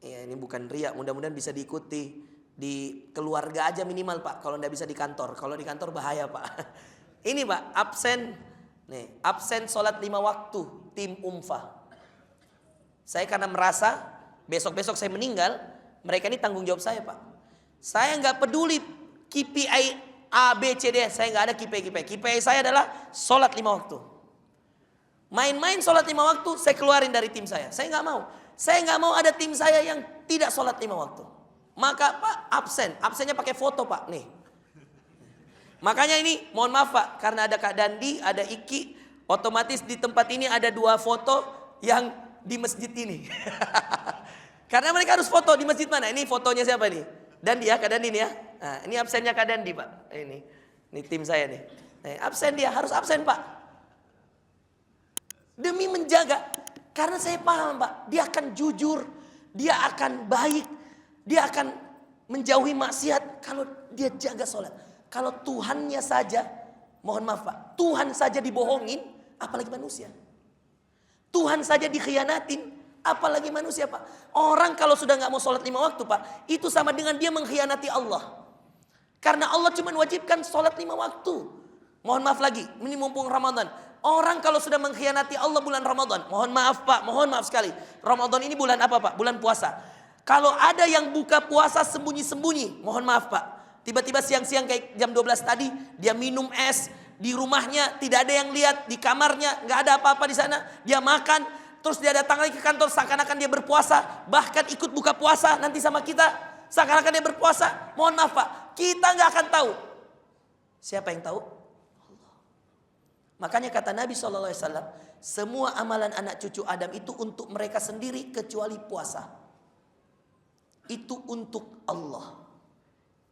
Ya ini bukan riak, mudah-mudahan bisa diikuti. Di keluarga aja minimal Pak, kalau enggak bisa di kantor. Kalau di kantor bahaya Pak. Ini Pak, absen nih, absen sholat 5 waktu tim Umfa. Saya karena merasa besok-besok saya meninggal, mereka ini tanggung jawab saya Pak. Saya nggak peduli KPI A, B, C, D, saya nggak ada KPI. KPI saya adalah sholat 5 waktu. Main-main sholat 5 waktu, saya keluarin dari tim saya. Saya nggak mau. Saya nggak mau ada tim saya yang tidak sholat 5 waktu. Maka Pak absen, absennya pakai foto Pak nih. Makanya ini mohon maaf Pak, karena ada Kak Dandi, ada Iki, otomatis di tempat ini ada 2 foto yang di masjid ini. Karena mereka harus foto di masjid mana? Ini fotonya siapa nih? Dandi ya, Kak Dandi nih ya. Nah, ini absennya Kak Dandi Pak. Ini tim saya nih. Nah, absen dia, harus absen Pak. Demi menjaga, karena saya paham Pak, dia akan jujur, dia akan baik, dia akan menjauhi maksiat kalau dia jaga sholat. Kalau Tuhannya saja, mohon maaf Pak, Tuhan saja dibohongin, apalagi manusia. Tuhan saja dikhianatin, apalagi manusia Pak. Orang kalau sudah gak mau sholat 5 waktu Pak, itu sama dengan dia mengkhianati Allah. Karena Allah cuma wajibkan sholat 5 waktu. Mohon maaf lagi, ini mumpung Ramadan. Orang kalau sudah mengkhianati Allah bulan Ramadan, mohon maaf Pak, mohon maaf sekali. Ramadan ini bulan apa Pak? Bulan puasa. Kalau ada yang buka puasa sembunyi-sembunyi, mohon maaf Pak. Tiba-tiba siang-siang kayak jam 12 tadi, dia minum es di rumahnya, tidak ada yang lihat, di kamarnya nggak ada apa-apa di sana, dia makan, terus dia datang lagi ke kantor seakan-akan dia berpuasa, bahkan ikut buka puasa nanti sama kita, seakan-akan dia berpuasa. Mohon maaf Pak, kita nggak akan tahu. Siapa yang tahu? Allah. Makanya kata Nabi SAW, semua amalan anak cucu Adam itu untuk mereka sendiri kecuali puasa. Itu untuk Allah.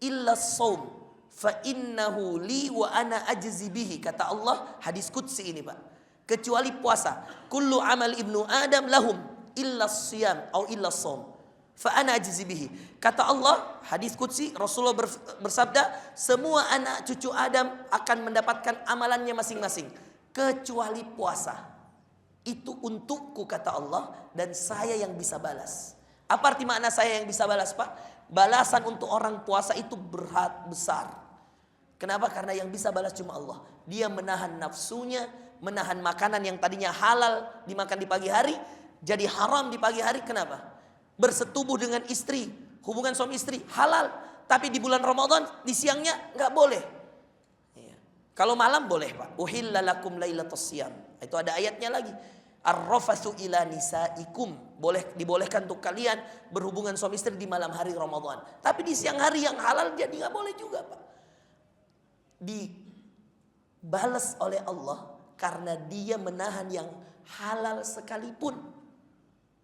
Illa saum fa innahu li wa ana ajzi bihi, kata Allah, hadis qudsi ini Pak. Kecuali puasa, kullu amal ibnu adam lahum illa siyam atau illa saum fa ana ajzi bihi. Kata Allah, hadis qudsi, Rasulullah bersabda, semua anak cucu Adam akan mendapatkan amalannya masing-masing kecuali puasa. Itu untukku kata Allah, dan saya yang bisa balas. Apa arti makna saya yang bisa balas Pak? Balasan untuk orang puasa itu berat besar. Kenapa? Karena yang bisa balas cuma Allah. Dia menahan nafsunya, menahan makanan yang tadinya halal dimakan di pagi hari, jadi haram di pagi hari. Kenapa? Bersetubuh dengan istri, hubungan suami istri halal, tapi di bulan Ramadan di siangnya nggak boleh. Kalau malam boleh Pak. Uhilla lakum lailatus siyam. Itu ada ayatnya lagi. Ar-rafathu ila nisaikum, dibolehkan untuk kalian berhubungan suami istri di malam hari Ramadan. Tapi di siang hari yang halal jadi nggak boleh juga Pak. Dibalas oleh Allah karena dia menahan yang halal sekalipun.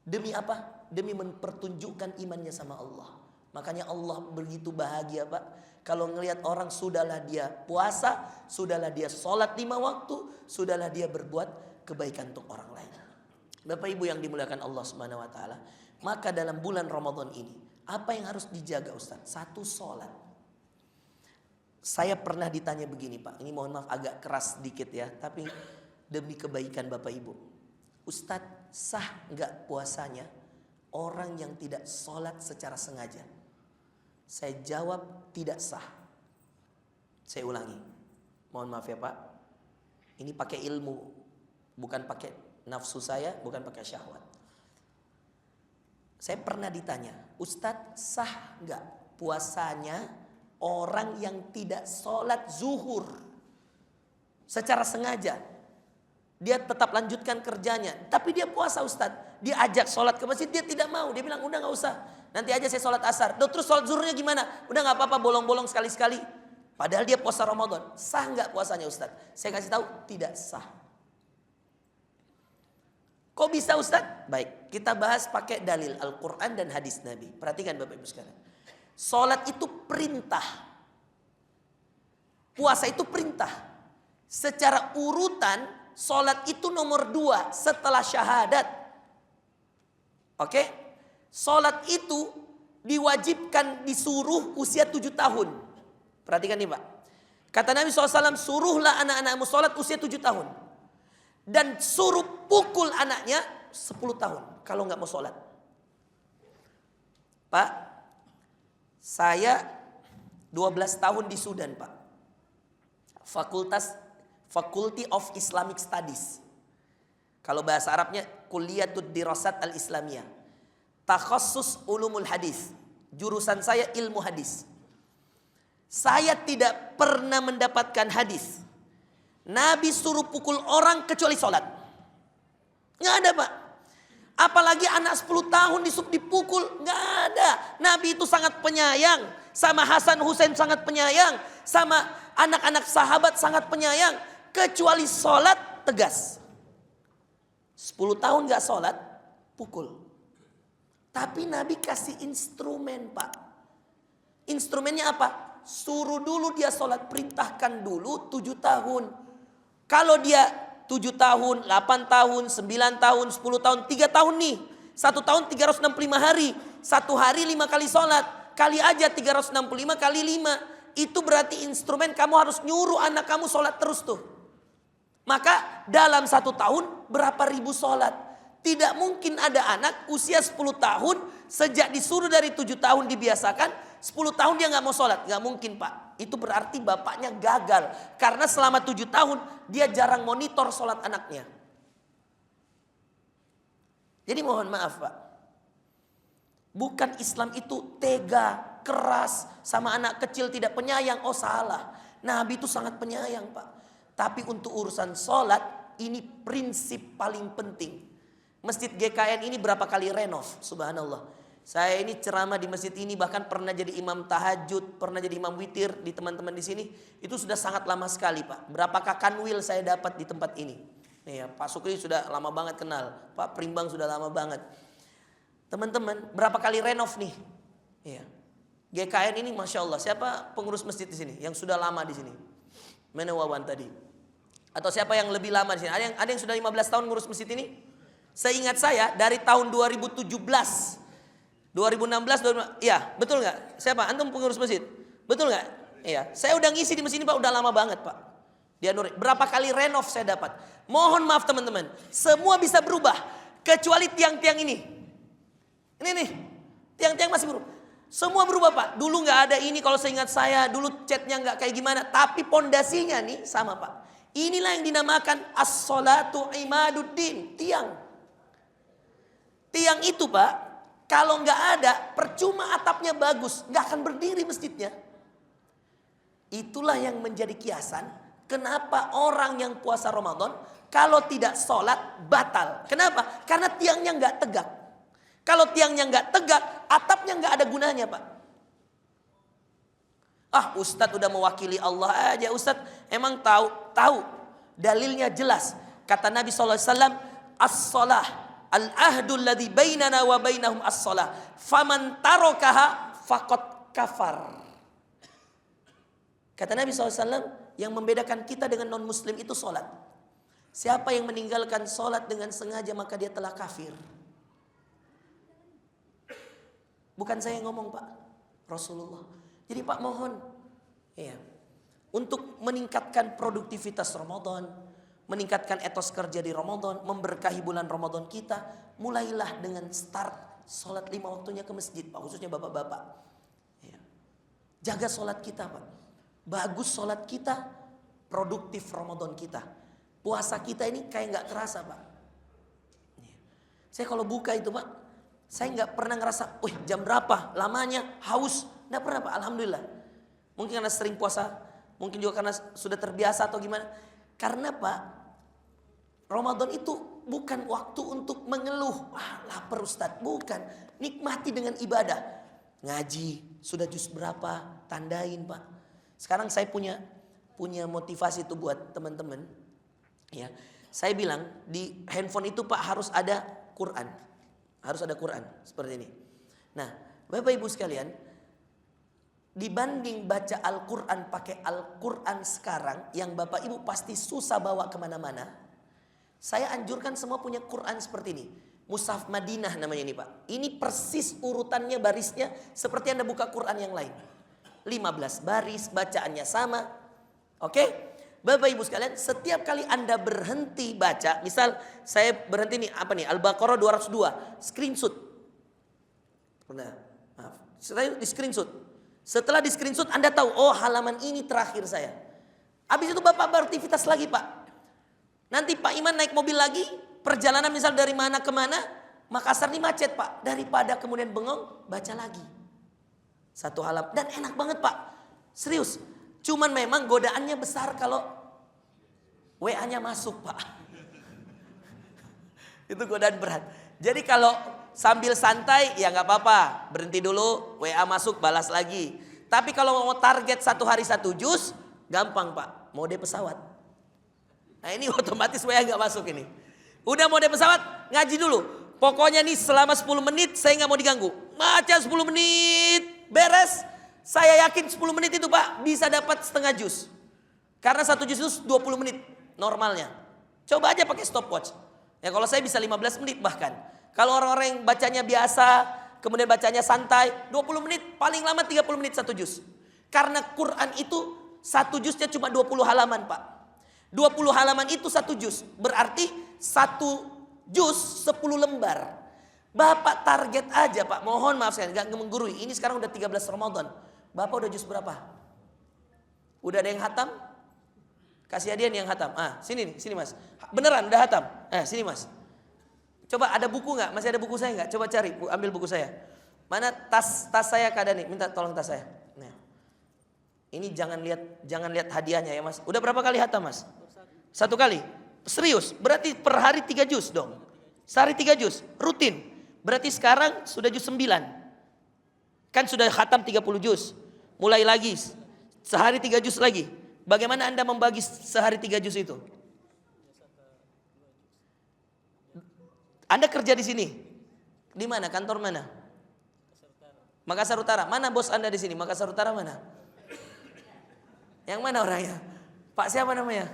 Demi apa? demi mempertunjukkan imannya sama Allah. Makanya Allah begitu bahagia Pak, kalau ngelihat orang sudahlah dia puasa, sudahlah dia sholat 5 waktu, sudahlah dia berbuat kebaikan untuk orang lain. Bapak Ibu yang dimuliakan Allah Subhanahu wa taala, maka dalam bulan Ramadan ini apa yang harus dijaga Ustaz? Satu, sholat. Saya pernah ditanya begini Pak, ini mohon maaf agak keras sedikit ya, tapi demi kebaikan Bapak Ibu. Ustadz, sah nggak puasanya orang yang tidak sholat secara sengaja? Saya jawab tidak sah. Saya ulangi, mohon maaf ya Pak, ini pakai ilmu, bukan pakai nafsu saya, bukan pakai syahwat. Saya pernah ditanya, Ustadz, sah nggak puasanya orang yang tidak sholat zuhur secara sengaja? Dia tetap lanjutkan kerjanya, tapi dia puasa Ustadz. Dia ajak sholat ke masjid, dia tidak mau. Dia bilang udah gak usah, nanti aja saya sholat asar. Terus sholat zuhurnya gimana? Udah gak apa-apa, bolong-bolong sekali-sekali. Padahal dia puasa Ramadan. Sah gak puasanya Ustadz? Saya kasih tahu, tidak sah. Kok bisa Ustadz? Baik, kita bahas pakai dalil Al-Quran dan hadis Nabi. Perhatikan Bapak Ibu sekalian. Sholat itu perintah. Puasa itu perintah. Secara urutan, sholat itu nomor 2 setelah syahadat. Oke? Sholat itu diwajibkan disuruh usia 7 tahun. Perhatikan nih Pak. Kata Nabi SAW, suruhlah anak-anakmu sholat usia 7 tahun. Dan suruh pukul anaknya 10 tahun kalau nggak mau sholat. Pak, saya 12 tahun di Sudan Pak. Faculty of Islamic Studies. Kalau bahasa Arabnya Kulliyatud Dirasat Al-Islamiyah. Takhassus ulumul hadis. Jurusan saya ilmu hadis. Saya tidak pernah mendapatkan hadis Nabi suruh pukul orang kecuali sholat. Nggak ada Pak. Apalagi anak 10 tahun disuruh dipukul. Nggak ada. Nabi itu sangat penyayang. Sama Hasan Husain sangat penyayang. Sama anak-anak sahabat sangat penyayang. Kecuali sholat tegas. 10 tahun nggak sholat, pukul. Tapi Nabi kasih instrumen Pak. Instrumennya apa? Suruh dulu dia sholat. Perintahkan dulu 7 tahun. Kalau dia 7 tahun, 8 tahun, 9 tahun, 10 tahun, 3 tahun nih. 1 tahun 365 hari. 1 hari 5 kali sholat. Kali aja 365 kali 5. Itu berarti instrumen kamu harus nyuruh anak kamu sholat terus tuh. Maka dalam 1 tahun berapa ribu sholat. Tidak mungkin ada anak usia 10 tahun. Sejak disuruh dari 7 tahun dibiasakan. 10 tahun dia gak mau sholat. Gak mungkin Pak. Itu berarti bapaknya gagal. Karena selama 7 tahun dia jarang monitor sholat anaknya. Jadi mohon maaf Pak. Bukan Islam itu tega, keras, sama anak kecil tidak penyayang. Oh salah. Nabi itu sangat penyayang Pak. Tapi untuk urusan sholat, ini prinsip paling penting. Masjid GKN ini berapa kali renov? Subhanallah. Saya ini ceramah di masjid ini, bahkan pernah jadi imam tahajud, pernah jadi imam witir di teman-teman di sini. Itu sudah sangat lama sekali Pak. Berapakah kanwil saya dapat di tempat ini? Nih ya, Pak Sukri sudah lama banget kenal. Pak Primbang sudah lama banget. Teman-teman, berapa kali renov nih? Iya. GKN ini Masya Allah. Siapa pengurus masjid di sini yang sudah lama di sini? Mana Wawan tadi? Atau siapa yang lebih lama di sini? Ada yang sudah 15 tahun ngurus masjid ini? Seingat saya dari tahun 2017 2016, iya betul nggak? Siapa? Antum pengurus masjid? Betul nggak? Iya. Saya udah ngisi di masjid ini Pak, udah lama banget Pak. Dia Nuri. Berapa kali renov saya dapat? Mohon maaf teman-teman, semua bisa berubah kecuali tiang-tiang ini. Ini nih, tiang-tiang masih berubah. Semua berubah Pak. Dulu nggak ada ini kalau seingat saya, dulu catnya nggak kayak gimana. Tapi pondasinya nih sama Pak. Inilah yang dinamakan as-salatu imaduddin, tiang. Tiang itu Pak. Kalau nggak ada, percuma atapnya bagus, nggak akan berdiri masjidnya. Itulah yang menjadi kiasan. Kenapa orang yang puasa Ramadan kalau tidak sholat batal? Kenapa? Karena tiangnya nggak tegak. Kalau tiangnya nggak tegak, atapnya nggak ada gunanya Pak. Ah Ustadz udah mewakili Allah aja. Ustadz emang tahu dalilnya jelas. Kata Nabi SAW, as-sholah Al-ahdul ladzi bainana wa bainahum as-shalah. Faman tarakaha faqad kafar. Kata Nabi SAW, yang membedakan kita dengan non-muslim itu sholat. Siapa yang meninggalkan sholat dengan sengaja maka dia telah kafir. Bukan saya yang ngomong Pak, Rasulullah. Jadi Pak mohon, ya, untuk meningkatkan produktivitas Ramadan, meningkatkan etos kerja di Ramadan, memberkahi bulan Ramadan kita, mulailah dengan start sholat 5 waktunya ke masjid Pak, khususnya bapak-bapak. Ya. Jaga sholat kita Pak. Bagus sholat kita, produktif Ramadan kita. Puasa kita ini kayak gak terasa Pak. Saya kalau buka itu Pak, saya gak pernah ngerasa, jam berapa, lamanya, haus. Gak pernah Pak, Alhamdulillah. Mungkin karena sering puasa, mungkin juga karena sudah terbiasa atau gimana. Karena Pak, Ramadan itu bukan waktu untuk mengeluh. Lapar Ustaz, bukan. Nikmati dengan ibadah. Ngaji, sudah juz berapa, tandain Pak. Sekarang saya punya motivasi itu buat teman-teman. Ya, saya bilang di handphone itu Pak harus ada Quran. Harus ada Quran seperti ini. Nah, Bapak Ibu sekalian, dibanding baca Al-Quran pakai Al-Quran sekarang yang Bapak Ibu pasti susah bawa kemana-mana, saya anjurkan semua punya Quran seperti ini. Mushaf Madinah namanya ini Pak. Ini persis urutannya, barisnya seperti Anda buka Quran yang lain. 15 baris, bacaannya sama. Oke? Bapak Ibu sekalian, setiap kali Anda berhenti baca, misal saya berhenti nih, Al-Baqarah 202, screenshot. Maaf, saya di screenshot. Setelah di screenshot Anda tahu, halaman ini terakhir saya. Habis itu Bapak beraktivitas lagi Pak. Nanti Pak Iman naik mobil lagi, perjalanan misal dari mana ke mana, Makassar ini macet Pak. Daripada kemudian bengong, baca lagi. Satu halaman, dan enak banget Pak. Serius. Cuman memang godaannya besar kalau WA-nya masuk Pak. Itu godaan berat. Jadi kalau sambil santai ya gak apa-apa. Berhenti dulu, WA masuk, balas lagi. Tapi kalau mau target 1 hari 1 juz, gampang Pak. Mode pesawat. Nah ini otomatis WA gak masuk ini. Udah mode pesawat, ngaji dulu. Pokoknya nih selama 10 menit saya gak mau diganggu. Baca 10 menit. Beres, saya yakin 10 menit itu Pak bisa dapat setengah juz. Karena 1 juz itu 20 menit normalnya. Coba aja pakai stopwatch. Ya kalau saya bisa 15 menit bahkan. Kalau orang-orang yang bacanya biasa, kemudian bacanya santai, 20 menit, paling lama 30 menit 1 juz. Karena Quran itu 1 juznya cuma 20 halaman Pak. 20 halaman itu 1 juz. Berarti 1 juz 10 lembar. Bapak target aja Pak, mohon maaf saya gak menggurui. Ini sekarang udah 13 Ramadan. Bapak udah juz berapa? Udah ada yang hatam? Kasih hadiah nih yang hatam. Sini Mas. Beneran udah hatam? Sini Mas. Coba ada buku gak? Masih ada buku saya gak? Coba cari, ambil buku saya. Mana tas saya keadaan nih? Minta tolong tas saya. Nah. Ini jangan lihat hadiahnya ya Mas. Udah berapa kali hatam Mas? 1 kali. Serius? Berarti per hari 3 juz dong. Sehari 3 juz, rutin. Berarti sekarang sudah juz 9. Kan sudah khatam 30 juz. Mulai lagi, sehari 3 juz lagi. Bagaimana Anda membagi sehari 3 juz itu? Anda kerja di sini. Di mana? Kantor mana? Makassar Utara. Mana bos Anda di sini? Makassar Utara mana? Yang mana orangnya? Pak siapa namanya?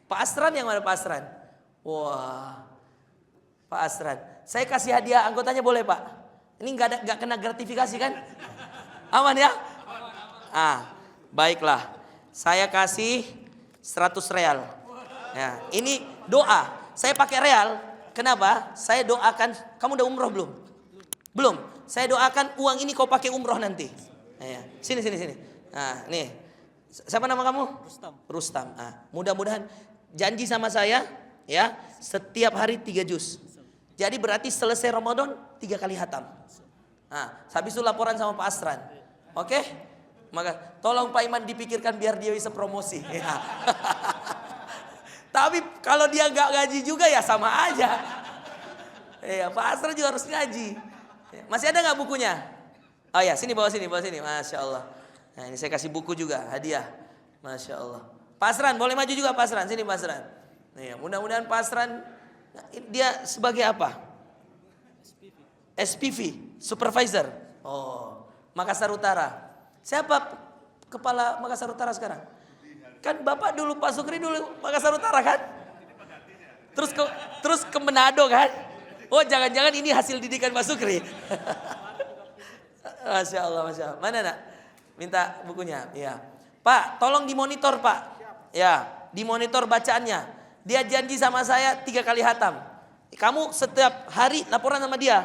Pak Asran yang mana Pak Asran? Wah, Pak Asran. Saya kasih hadiah anggotanya boleh Pak? Ini nggak kena gratifikasi kan? Aman ya? Baiklah. Saya kasih 100 real. Ya, ini doa. Saya pakai real. Kenapa? Saya doakan. Kamu udah umroh belum? Belum. Saya doakan uang ini kau pakai umroh nanti. Ya, sini. Nah, nih. Siapa nama kamu? Rustam. Mudah-mudahan janji sama saya ya, setiap hari 3 juz. Jadi berarti selesai Ramadan 3 kali hatam. Habis itu laporan sama Pak Asran. Oke? Maka tolong Pak Iman dipikirkan biar dia bisa promosi. Ya. Tapi kalau dia nggak ngaji juga ya sama aja. Ya, Pak Asran juga harus ngaji. Masih ada nggak bukunya? Oh ya, bawa sini. Masya Allah. Nah, ini saya kasih buku juga hadiah. Masya Allah. Pak Asran boleh maju juga Pak Asran. Sini Pak Asran. Ya, mudah-mudahan Pak Asran Dia sebagai apa? SPV, supervisor. Oh, Makassar Utara. Siapa kepala Makassar Utara sekarang? Kan Bapak dulu, Pak Sukri dulu Makassar Utara kan? Terus ke Manado kan? Oh, jangan-jangan ini hasil didikan Pak Sukri. Masya Allah, Masya Allah. Mana nak? Minta bukunya. Ya, Pak, tolong dimonitor Pak. Ya, dimonitor bacaannya. Dia janji sama saya 3 kali hatam. Kamu setiap hari laporan sama dia.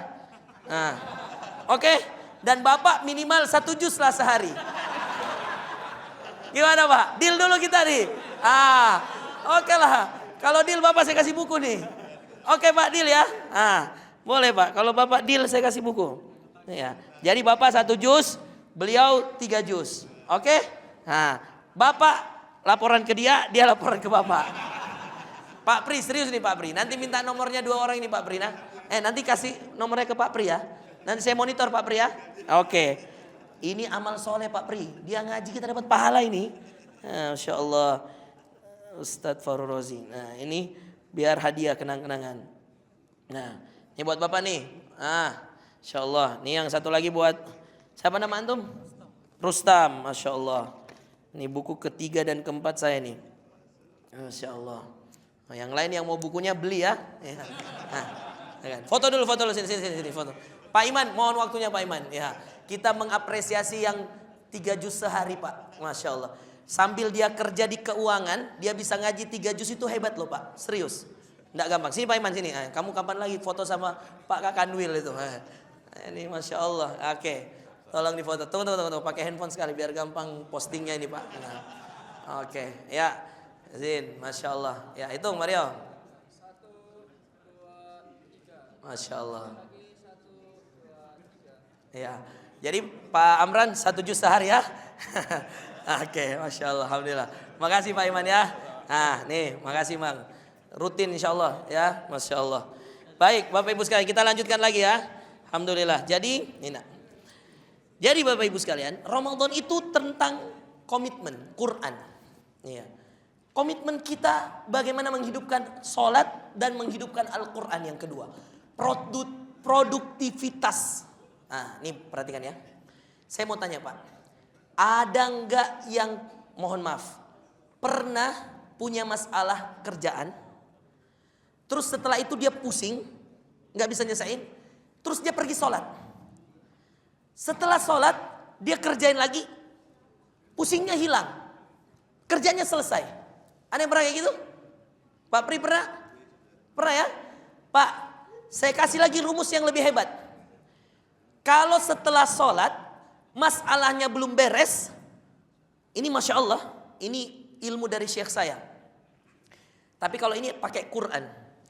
Nah, oke. Dan Bapak minimal 1 juz lah sehari. Gimana Pak? Deal dulu kita nih. Oke lah. Kalau deal Bapak saya kasih buku nih. Oke Pak, deal ya. Boleh Pak. Kalau Bapak deal saya kasih buku. Ya. Jadi Bapak 1 juz, beliau 3 juz. Oke? Bapak laporan ke dia, dia laporan ke Bapak. Pak Pri, serius nih Pak Pri. Nanti minta nomornya 2 orang ini Pak Pri. Nanti kasih nomornya ke Pak Pri ya. Nanti saya monitor Pak Pri ya. Oke. Ini amal soleh Pak Pri. Dia ngaji kita dapat pahala ini. Masya Allah. Ustadz Farul Rozi. Nah ini biar hadiah kenang-kenangan. Nah ini buat Bapak nih. Masya Allah. Ini yang satu lagi buat siapa nama antum? Rustam. Masya Allah. Ini buku ketiga dan keempat saya nih. Masya Allah. Nah, yang lain yang mau bukunya beli ya. Foto dulu sini foto. Pak Iman, mohon waktunya Pak Iman. Ya, kita mengapresiasi yang 3 juz sehari Pak. Masya Allah. Sambil dia kerja di keuangan, dia bisa ngaji 3 juz itu hebat loh Pak. Serius. Nggak gampang. Sini Pak Iman sini. Kamu kapan lagi foto sama Pak Kakanwil itu? Ini Masya Allah. Oke. Tolong difoto. Tunggu. Pakai handphone sekali biar gampang postingnya ini Pak. Oke. Ya. Zin. Masya Allah. Ya itu Mario. 1, 2, 3. Masya Allah. Ya, jadi Pak Amran 1 juz sehari ya. Oke, Masya Allah, Alhamdulillah. Makasih Pak Iman ya. Nih, makasih Mang. Rutin insya Allah ya, Masya Allah. Baik, Bapak Ibu sekalian, kita lanjutkan lagi ya. Alhamdulillah. Jadi Bapak Ibu sekalian, Ramadan itu tentang komitmen Quran. Ya. Komitmen kita bagaimana menghidupkan sholat dan menghidupkan Al-Quran yang kedua. Produktivitas. Ini perhatikan ya. Saya mau tanya Pak. Ada enggak yang mohon maaf pernah punya masalah kerjaan, terus setelah itu dia pusing, nggak bisa nyelesain, terus dia pergi sholat. Setelah sholat dia kerjain lagi, pusingnya hilang, kerjanya selesai. Ada yang pernah kayak gitu? Pak Pri pernah? Pernah ya? Pak, saya kasih lagi rumus yang lebih hebat. Kalau setelah sholat masalahnya belum beres, ini Masya Allah, ini ilmu dari syekh saya. Tapi kalau ini pakai Quran,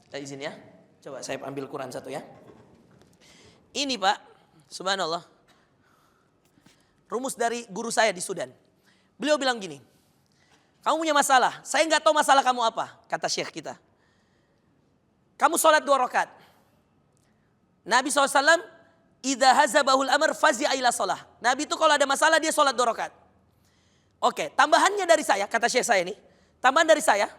saya izin ya. Coba saya ambil Quran satu ya. Ini Pak, subhanallah. Rumus dari guru saya di Sudan. Beliau bilang gini, kamu punya masalah, saya nggak tahu masalah kamu apa, kata syekh kita. Kamu sholat 2 rakaat. Nabi SAW idza hazabahul amr fazi'a ila shalah. Nabi itu kalau ada masalah dia sholat 2 rakaat. Oke, tambahannya dari saya, kata syekh saya ini, tambahan dari saya,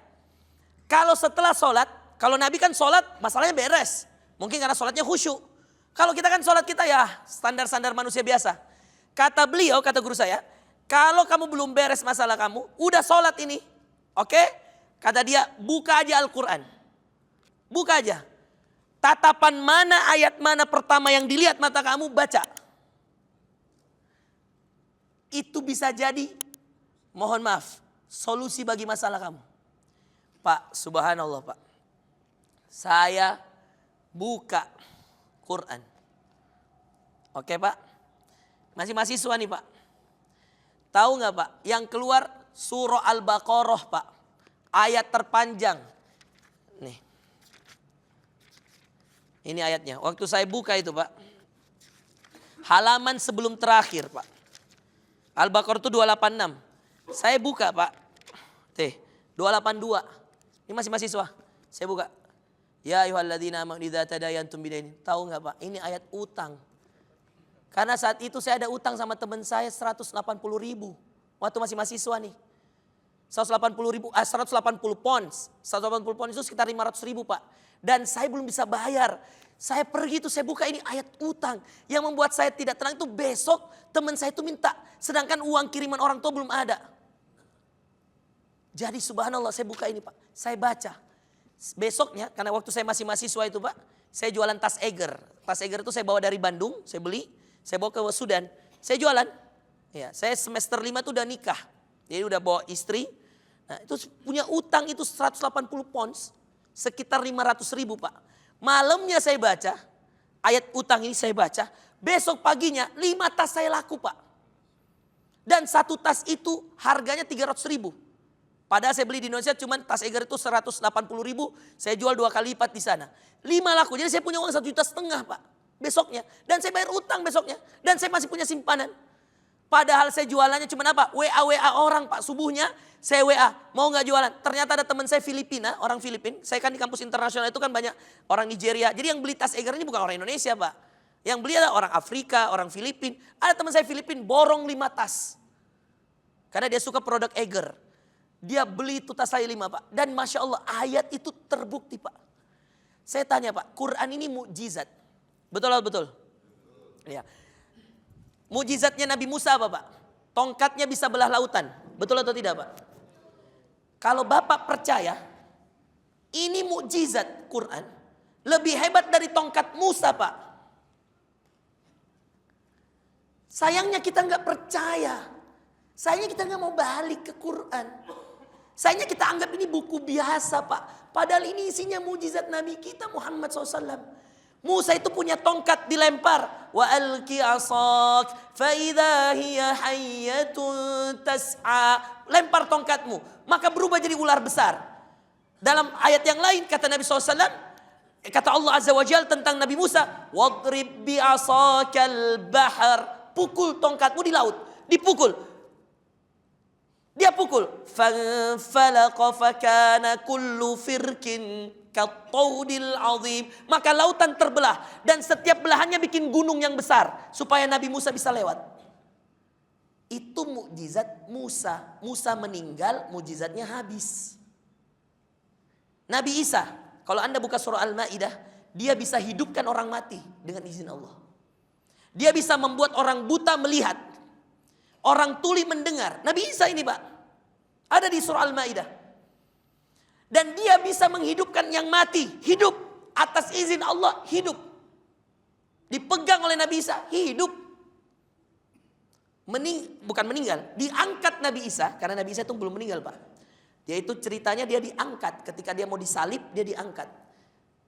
kalau setelah sholat, kalau Nabi kan sholat masalahnya beres, mungkin karena sholatnya khusyuk. Kalau kita kan sholat kita ya standar-standar manusia biasa. Kata beliau, kata guru saya, kalau kamu belum beres masalah kamu, udah sholat ini, oke? Kata dia, buka aja Al-Quran, buka aja. Tatapan mana, ayat mana pertama yang dilihat mata kamu, baca. Itu bisa jadi, mohon maaf, solusi bagi masalah kamu. Pak, subhanallah Pak. Saya buka Quran. Oke Pak. Masih mahasiswa nih Pak. Tahu nggak Pak? Yang keluar surah Al-Baqarah Pak. Ayat terpanjang. Nih. Ini ayatnya. Waktu saya buka itu Pak. Halaman sebelum terakhir Pak. Al-Baqarah itu 286. Saya buka Pak. 282. Ini masih mahasiswa. Saya buka. Ya ayyuhalladzina amanu idza tadayantum bidain. Tahu nggak Pak? Ini ayat utang. Karena saat itu saya ada utang sama teman saya 180.000. Waktu masih mahasiswa nih. 180 pounds. 180 pounds itu sekitar 500.000 Pak. Dan saya belum bisa bayar. Saya pergi itu, saya buka ini ayat utang. Yang membuat saya tidak tenang itu besok teman saya itu minta. Sedangkan uang kiriman orang tua belum ada. Jadi subhanallah saya buka ini Pak. Saya baca. Besoknya karena waktu saya masih mahasiswa itu Pak. Saya jualan tas Eger. Tas Eger itu saya bawa dari Bandung. Saya beli. Saya bawa ke Sudan. Saya jualan. Ya, saya semester 5 itu udah nikah. Jadi udah bawa istri. Nah itu punya utang itu 180 pounds. Sekitar 500.000 Pak. Malamnya saya baca. Ayat utang ini saya baca. Besok paginya 5 tas saya laku Pak. Dan satu tas itu harganya 300.000. Padahal saya beli di Indonesia cuman tas Eger itu 180.000. Saya jual 2 kali lipat di sana. 5 laku. Jadi saya punya uang 1,5 juta Pak. Besoknya. Dan saya bayar utang besoknya. Dan saya masih punya simpanan. Padahal saya jualannya cuma apa? WA orang Pak. Subuhnya saya WA. Mau gak jualan? Ternyata ada teman saya Filipina. Orang Filipin. Saya kan di kampus internasional itu kan banyak orang Nigeria. Jadi yang beli tas Eger ini bukan orang Indonesia Pak. Yang beli adalah orang Afrika, orang Filipin. Ada teman saya Filipin borong 5 tas. Karena dia suka produk Eger. Dia beli itu tas saya 5 Pak. Dan Masya Allah ayat itu terbukti Pak. Saya tanya Pak. Quran ini mukjizat. Betul atau betul? Ya. Mujizatnya Nabi Musa apa Pak? Tongkatnya bisa belah lautan. Betul atau tidak Pak? Kalau Bapak percaya ini mukjizat Quran lebih hebat dari tongkat Musa Pak. Sayangnya kita nggak percaya. Sayangnya kita nggak mau balik ke Quran. Sayangnya kita anggap ini buku biasa Pak. Padahal ini isinya mujizat Nabi kita Muhammad SAW. Musa itu punya tongkat dilempar. Wa alqi asak fa idza hiya hayyatun tas'a. Lempar tongkatmu, maka berubah jadi ular besar. Dalam ayat yang lain kata Nabi SAW, kata Allah Azza wa Jalla tentang Nabi Musa, wadrib bi asakal bahr. Pukul tongkatmu di laut, dipukul. Dia pukul. Fanfalaqa fakana kullu firkin kattaudil azim. Maka lautan terbelah dan setiap belahannya bikin gunung yang besar supaya Nabi Musa bisa lewat. Itu mukjizat Musa. Musa meninggal, mukjizatnya habis. Nabi Isa, kalau Anda buka surah Al-Maidah, dia bisa hidupkan orang mati dengan izin Allah. Dia bisa membuat orang buta melihat. Orang tuli mendengar. Nabi Isa ini Pak. Ada di surah Al-Maidah. Dan dia bisa menghidupkan yang mati. Hidup. Atas izin Allah hidup. Dipegang oleh Nabi Isa. Hidup. Bukan meninggal. Diangkat Nabi Isa. Karena Nabi Isa itu belum meninggal Pak. Dia itu ceritanya dia diangkat. Ketika dia mau disalib dia diangkat.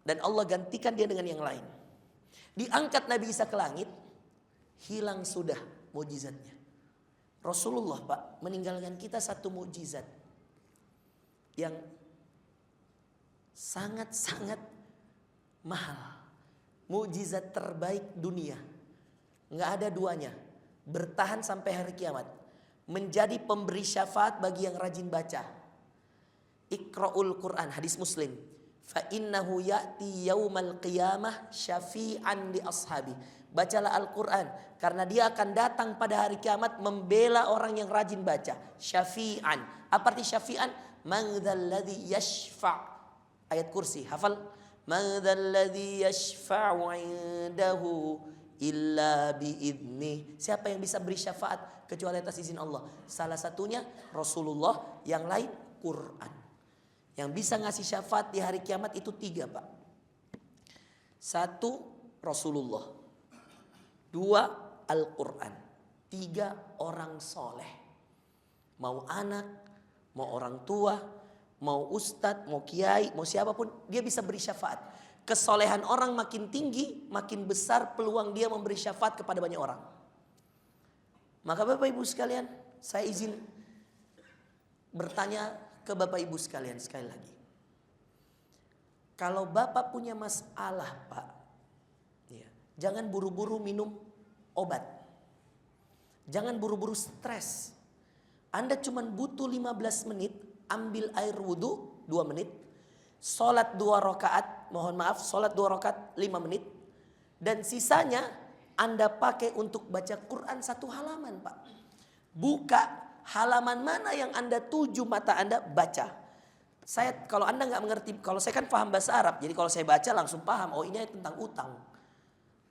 Dan Allah gantikan dia dengan yang lain. Diangkat Nabi Isa ke langit. Hilang sudah mukjizatnya. Rasulullah Pak meninggalkan kita satu mukjizat yang sangat-sangat mahal. Mukjizat terbaik dunia. Nggak ada duanya. Bertahan sampai hari kiamat. Menjadi pemberi syafaat bagi yang rajin baca. Iqra'ul Quran, hadis Muslim. Fa innahu ya'ti yaumal qiyamah syafi'an li ashabi. Bacalah Al-Quran karena dia akan datang pada hari kiamat membela orang yang rajin baca. Syafi'an. Apa arti syafi'an? Man dzalladzi yashfa'. Ayat kursi, hafal? Man dzalladzi yashfa'u 'indahu illa biidnih. Siapa yang bisa beri syafaat kecuali atas izin Allah? Salah satunya Rasulullah, yang lain Quran. Yang bisa ngasih syafaat di hari kiamat itu 3 Pak. 1 Rasulullah. 2 Al-Quran. 3 orang soleh. Mau anak, mau orang tua, mau ustadz, mau kiai, mau siapapun, dia bisa beri syafaat. Kesolehan orang makin tinggi, makin besar peluang dia memberi syafaat kepada banyak orang. Maka Bapak Ibu sekalian, saya izin bertanya ke Bapak Ibu sekalian sekali lagi. Kalau Bapak punya masalah Pak, jangan buru-buru minum obat. Jangan buru-buru stres. Anda cuma butuh 15 menit, ambil air wudhu 2 menit. Sholat 2 rakaat, mohon maaf, sholat 2 rakaat 5 menit. Dan sisanya Anda pakai untuk baca Quran 1 halaman Pak. Buka halaman mana yang Anda tuju mata Anda, baca. Kalau Anda nggak mengerti, kalau saya kan paham bahasa Arab, jadi kalau saya baca langsung paham, oh ini ayat tentang utang.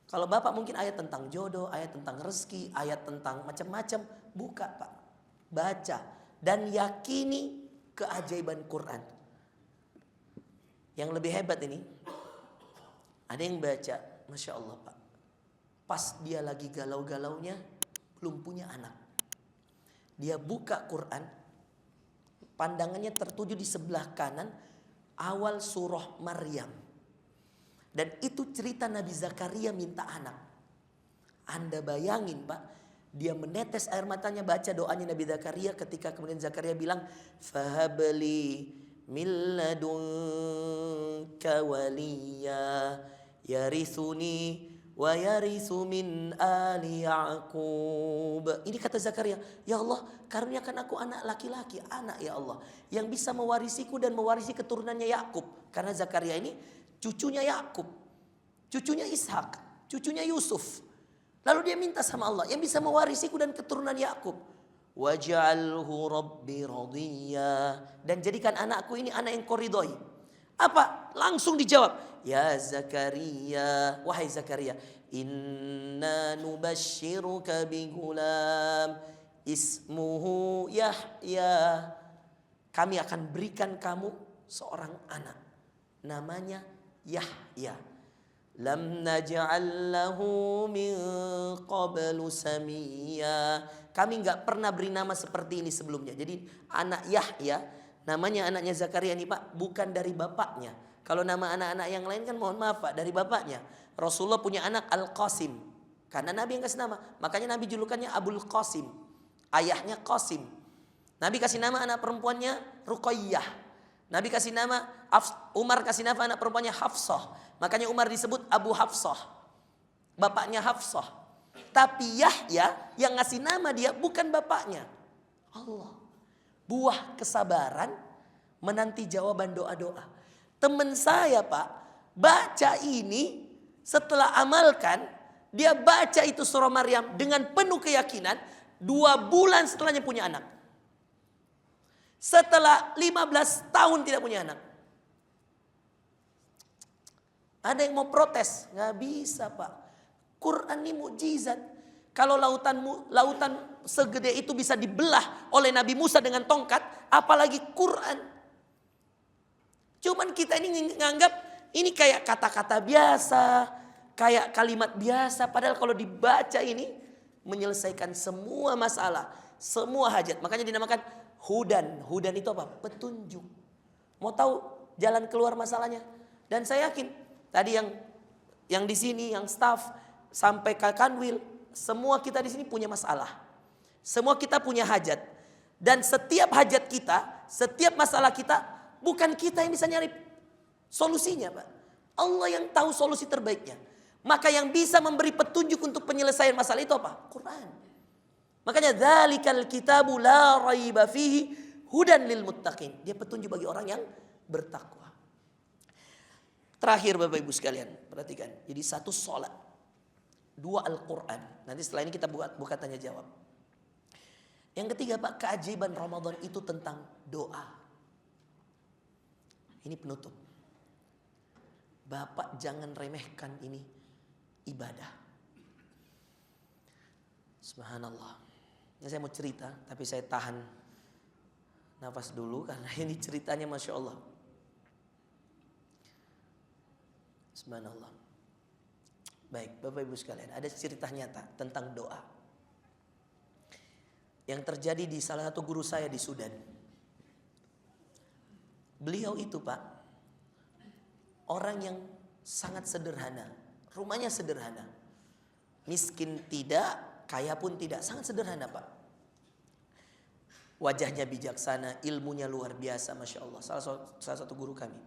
Kalau Bapak mungkin ayat tentang jodoh, ayat tentang rezeki, ayat tentang macam-macam, buka Pak, baca dan yakini keajaiban Quran. Yang lebih hebat ini, ada yang baca, Masya Allah Pak, pas dia lagi galau-galaunya, belum punya anak. Dia buka Quran, pandangannya tertuju di sebelah kanan, awal surah Maryam. Dan itu cerita Nabi Zakaria minta anak. Anda bayangin Pak, dia menetes air matanya baca doanya Nabi Zakaria ketika kemudian Zakaria bilang, fahabli min ladunka waliya yarithuni wa yarithu min ali Ya'qub. Ini kata Zakaria, ya Allah, karuniakan aku anak laki-laki, anak ya Allah, yang bisa mewarisiku dan mewarisi keturunannya Yakub. Karena Zakaria ini cucunya Yakub, cucunya Ishak, cucunya Yusuf. Lalu dia minta sama Allah yang bisa mewarisiku dan keturunan Yakub. Waj'alhu rabbi radiyya, dan jadikan anakku ini anak yang kau ridhoi. Apa? Langsung dijawab. Ya Zakaria, wahai Zakaria, inna nubashiruka bigulam ismuhu Yahya. Kami akan berikan kamu seorang anak, namanya Yahya. Lam naj'al lahu min qablu samiyya. Kami enggak pernah beri nama seperti ini sebelumnya. Jadi anak Yahya, namanya anaknya Zakaria ini Pak, bukan dari bapaknya. Kalau nama anak-anak yang lain kan mohon maaf Pak, dari bapaknya. Rasulullah punya anak Al-Qasim, karena Nabi yang kasih nama. Makanya Nabi julukannya Abul Qasim, ayahnya Qasim. Nabi kasih nama anak perempuannya Ruqayyah. Nabi kasih nama, Umar kasih nama anak perempuannya Hafsah. Makanya Umar disebut Abu Hafsah, bapaknya Hafsah. Tapi Yahya yang ngasih nama dia bukan bapaknya, Allah. Buah kesabaran menanti jawaban doa-doa. Teman saya Pak, baca ini setelah amalkan, dia baca itu surah Maryam dengan penuh keyakinan, 2 bulan setelahnya punya anak. Setelah 15 tahun tidak punya anak. Ada yang mau protes, nggak bisa Pak. Quran ini mukjizat. Kalau lautan segede itu bisa dibelah oleh Nabi Musa dengan tongkat, apalagi Quran. Cuman kita ini nganggap ini kayak kata-kata biasa, kayak kalimat biasa. Padahal kalau dibaca ini menyelesaikan semua masalah, semua hajat. Makanya dinamakan hudan. Hudan itu apa? Petunjuk. Mau tahu jalan keluar masalahnya? Dan saya yakin tadi yang di sini, yang staff sampai ke Kanwil, semua kita di sini punya masalah. Semua kita punya hajat. Dan setiap hajat kita, setiap masalah kita, bukan kita yang bisa nyari solusinya Pak. Allah yang tahu solusi terbaiknya. Maka yang bisa memberi petunjuk untuk penyelesaian masalah itu apa? Quran. Makanya dzalikal kitabu la raiba fihi hudan lil muttaqin. Dia petunjuk bagi orang yang bertakwa. Terakhir Bapak Ibu sekalian, perhatikan. Jadi 1 sholat, 2 Al-Quran. Nanti setelah ini kita buka tanya jawab. Yang ketiga Pak, keajaiban Ramadan itu tentang doa. Ini penutup. Bapak jangan remehkan ini ibadah. Subhanallah. Ini saya mau cerita, tapi saya tahan nafas dulu karena ini ceritanya Masya Allah. Subhanallah. Baik, Bapak Ibu sekalian, ada cerita nyata tentang doa yang terjadi di salah satu guru saya di Sudan. Beliau itu Pak, orang yang sangat sederhana. Rumahnya sederhana. Miskin tidak, kaya pun tidak. Sangat sederhana Pak. Wajahnya bijaksana, ilmunya luar biasa, Masya Allah. Salah satu guru kami.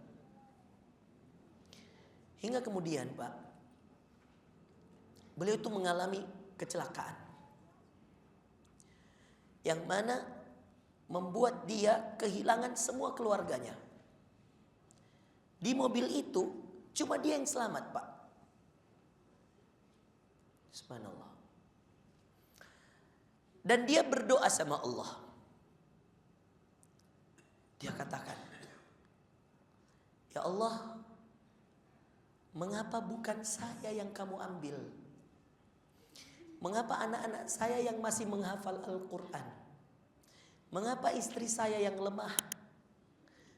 Hingga kemudian Pak, beliau itu mengalami kecelakaan. Yang mana membuat dia kehilangan semua keluarganya. Di mobil itu cuma dia yang selamat Pak. Subhanallah. Dan dia berdoa sama Allah. Dia katakan, ya Allah, mengapa bukan saya yang kamu ambil? Mengapa anak-anak saya yang masih menghafal Al-Quran? Mengapa istri saya yang lemah?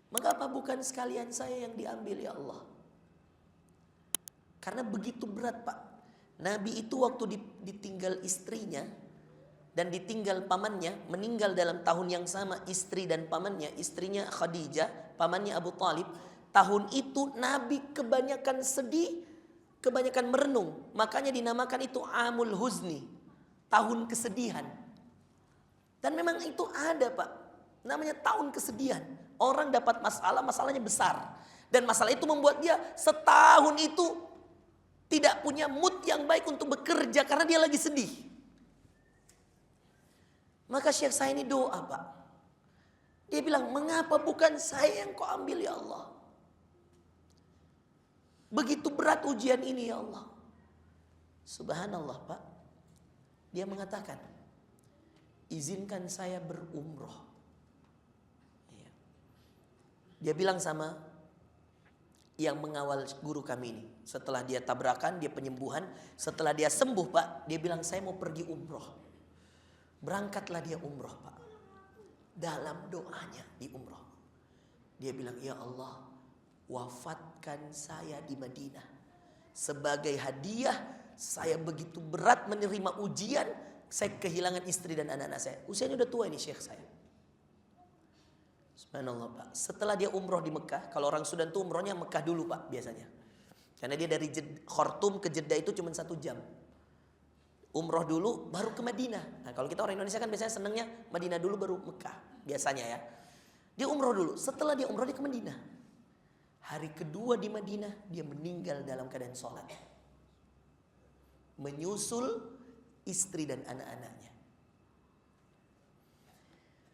Mengapa bukan sekalian saya yang diambil ya Allah? Karena begitu berat Pak. Nabi itu waktu ditinggal istrinya dan ditinggal pamannya, meninggal dalam tahun yang sama istri dan pamannya. Istrinya Khadijah, pamannya Abu Talib. Tahun itu Nabi kebanyakan sedih, kebanyakan merenung. Makanya dinamakan itu Amul Huzni, tahun kesedihan. Dan memang itu ada Pak, namanya tahun kesedihan. Orang dapat masalah, masalahnya besar. Dan masalah itu membuat dia setahun itu tidak punya mood yang baik untuk bekerja karena dia lagi sedih. Maka Syekh saya ini doa Pak. Dia bilang, mengapa bukan saya yang kau ambil ya Allah? Begitu berat ujian ini ya Allah. Subhanallah Pak. Dia mengatakan, izinkan saya berumroh. Dia bilang sama yang mengawal guru kami ini. Setelah dia tabrakan, dia penyembuhan. Setelah dia sembuh Pak, dia bilang saya mau pergi umroh. Berangkatlah dia umroh Pak. Dalam doanya di umroh, dia bilang, ya Allah, wafatkan saya di Madinah. Sebagai hadiah, saya begitu berat menerima ujian. Saya kehilangan istri dan anak-anak saya. Usianya udah tua ini Syekh saya. Subhanallah Pak. Setelah dia umroh di Mekah. Kalau orang Sudan tuh umrohnya Mekah dulu Pak biasanya. Karena dia dari Khartoum ke Jeddah itu cuma 1 jam. Umroh dulu baru ke Madinah. Nah kalau kita orang Indonesia kan biasanya senangnya Madinah dulu baru Mekah. Biasanya ya. Dia umroh dulu. Setelah dia umroh dia ke Madinah. Hari kedua di Madinah dia meninggal dalam keadaan sholat. Menyusul istri dan anak-anaknya.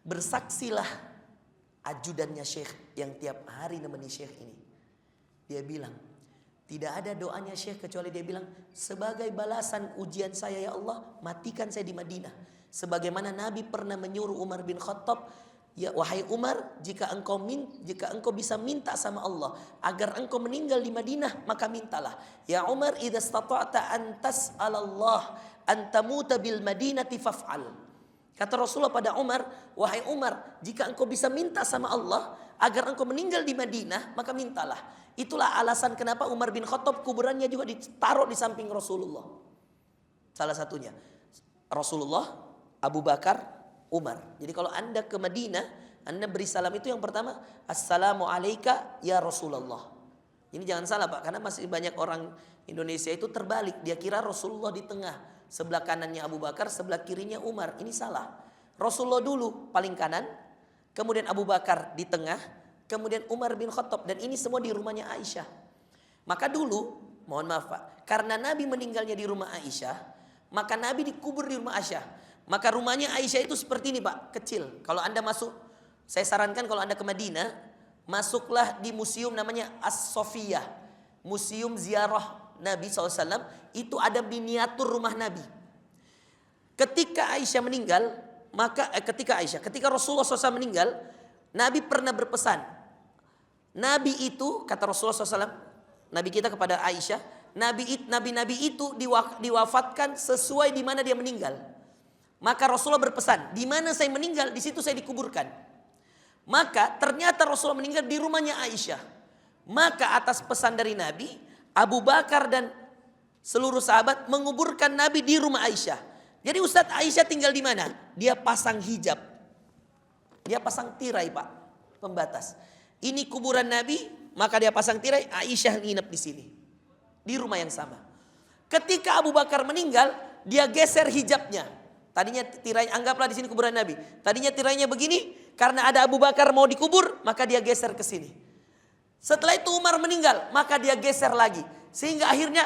Bersaksilah ajudannya Syekh yang tiap hari nemeni Syekh ini. Dia bilang, tidak ada doanya Syekh kecuali dia bilang, sebagai balasan ujian saya ya Allah, matikan saya di Madinah. Sebagaimana Nabi pernah menyuruh Umar bin Khattab, ya wahai Umar, jika engkau bisa minta sama Allah agar engkau meninggal di Madinah, maka mintalah. Ya Umar, idza stata'ta an tas'alallah an tamuta bil madinati faf'al. Kata Rasulullah pada Umar, wahai Umar, jika engkau bisa minta sama Allah agar engkau meninggal di Madinah, maka mintalah. Itulah alasan kenapa Umar bin Khattab kuburannya juga ditaruh di samping Rasulullah. Salah satunya Rasulullah, Abu Bakar, Umar. Jadi kalau Anda ke Madinah, Anda beri salam itu yang pertama, Assalamu alayka ya Rasulullah. Ini jangan salah Pak, karena masih banyak orang Indonesia itu terbalik. Dia kira Rasulullah di tengah. Sebelah kanannya Abu Bakar, sebelah kirinya Umar. Ini salah. Rasulullah dulu paling kanan, kemudian Abu Bakar di tengah, kemudian Umar bin Khattab. Dan ini semua di rumahnya Aisyah. Maka dulu, mohon maaf Pak, karena Nabi meninggalnya di rumah Aisyah, maka Nabi dikubur di rumah Aisyah. Maka rumahnya Aisyah itu seperti ini Pak, kecil. Kalau Anda masuk, saya sarankan kalau Anda ke Madinah, masuklah di museum namanya As-Sofiyah. Museum ziarah Nabi SAW, itu ada miniatur rumah Nabi. Ketika Aisyah meninggal, ketika Rasulullah SAW meninggal, Nabi pernah berpesan. Nabi itu, kata Rasulullah SAW, Nabi kita kepada Aisyah, Nabi itu diwafatkan sesuai di mana dia meninggal. Maka Rasulullah berpesan, di mana saya meninggal, di situ saya dikuburkan. Maka ternyata Rasulullah meninggal di rumahnya Aisyah. Maka atas pesan dari Nabi, Abu Bakar dan seluruh sahabat menguburkan Nabi di rumah Aisyah. Jadi Ustadz, Aisyah tinggal di mana? Dia pasang hijab. Dia pasang tirai Pak, pembatas. Ini kuburan Nabi, maka dia pasang tirai, Aisyah nginep di sini. Di rumah yang sama. Ketika Abu Bakar meninggal, dia geser hijabnya. Tadinya tirai, anggaplah di sini kuburan Nabi. Tadinya tirainya begini, karena ada Abu Bakar mau dikubur, maka dia geser ke sini. Setelah itu Umar meninggal, maka dia geser lagi. Sehingga akhirnya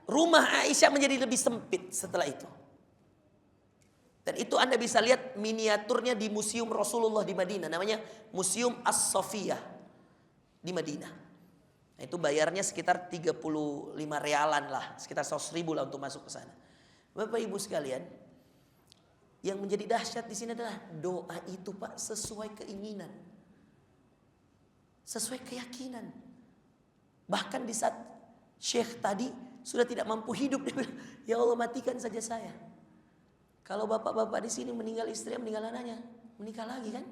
rumah Aisyah menjadi lebih sempit setelah itu. Dan itu Anda bisa lihat miniaturnya di Museum Rasulullah di Madinah. Namanya Museum As-Sofiyah di Madinah. Nah, itu bayarnya sekitar 35 realan lah. Sekitar 100.000 lah untuk masuk ke sana. Bapak Ibu sekalian, yang menjadi dahsyat di sini adalah doa itu Pak sesuai keinginan. sesuai keyakinan. Bahkan di saat Syekh tadi sudah tidak mampu hidup, dia bilang, ya Allah matikan saja saya. Kalau bapak-bapak di sini meninggal istri, meninggal anaknya, menikah lagi kan?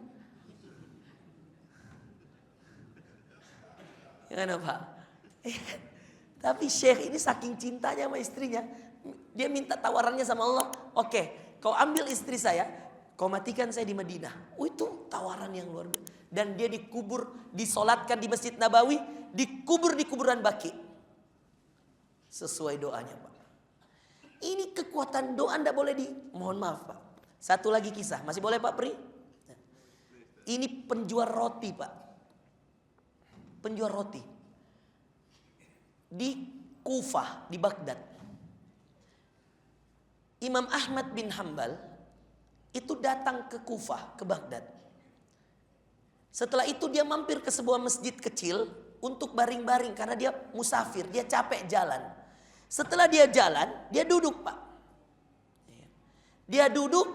Gimana Pak? Tapi Syekh ini saking cintanya sama istrinya, dia minta tawarannya sama Allah, oke, kau ambil istri saya, kau matikan saya di Madinah. Itu tawaran yang luar biasa. Dan dia dikubur, disolatkan di Masjid Nabawi, dikubur di kuburan Baqi. Sesuai doanya Pak. Ini kekuatan doa tidak boleh mohon maaf Pak. Satu lagi kisah, masih boleh Pak Pri? Ini penjual roti Pak. Penjual roti. Di Kufah, di Baghdad. Imam Ahmad bin Hambal itu datang ke Kufah, ke Baghdad. Setelah itu dia mampir ke sebuah masjid kecil untuk baring-baring karena dia musafir, dia capek jalan. Setelah dia jalan, dia duduk Pak. Dia duduk,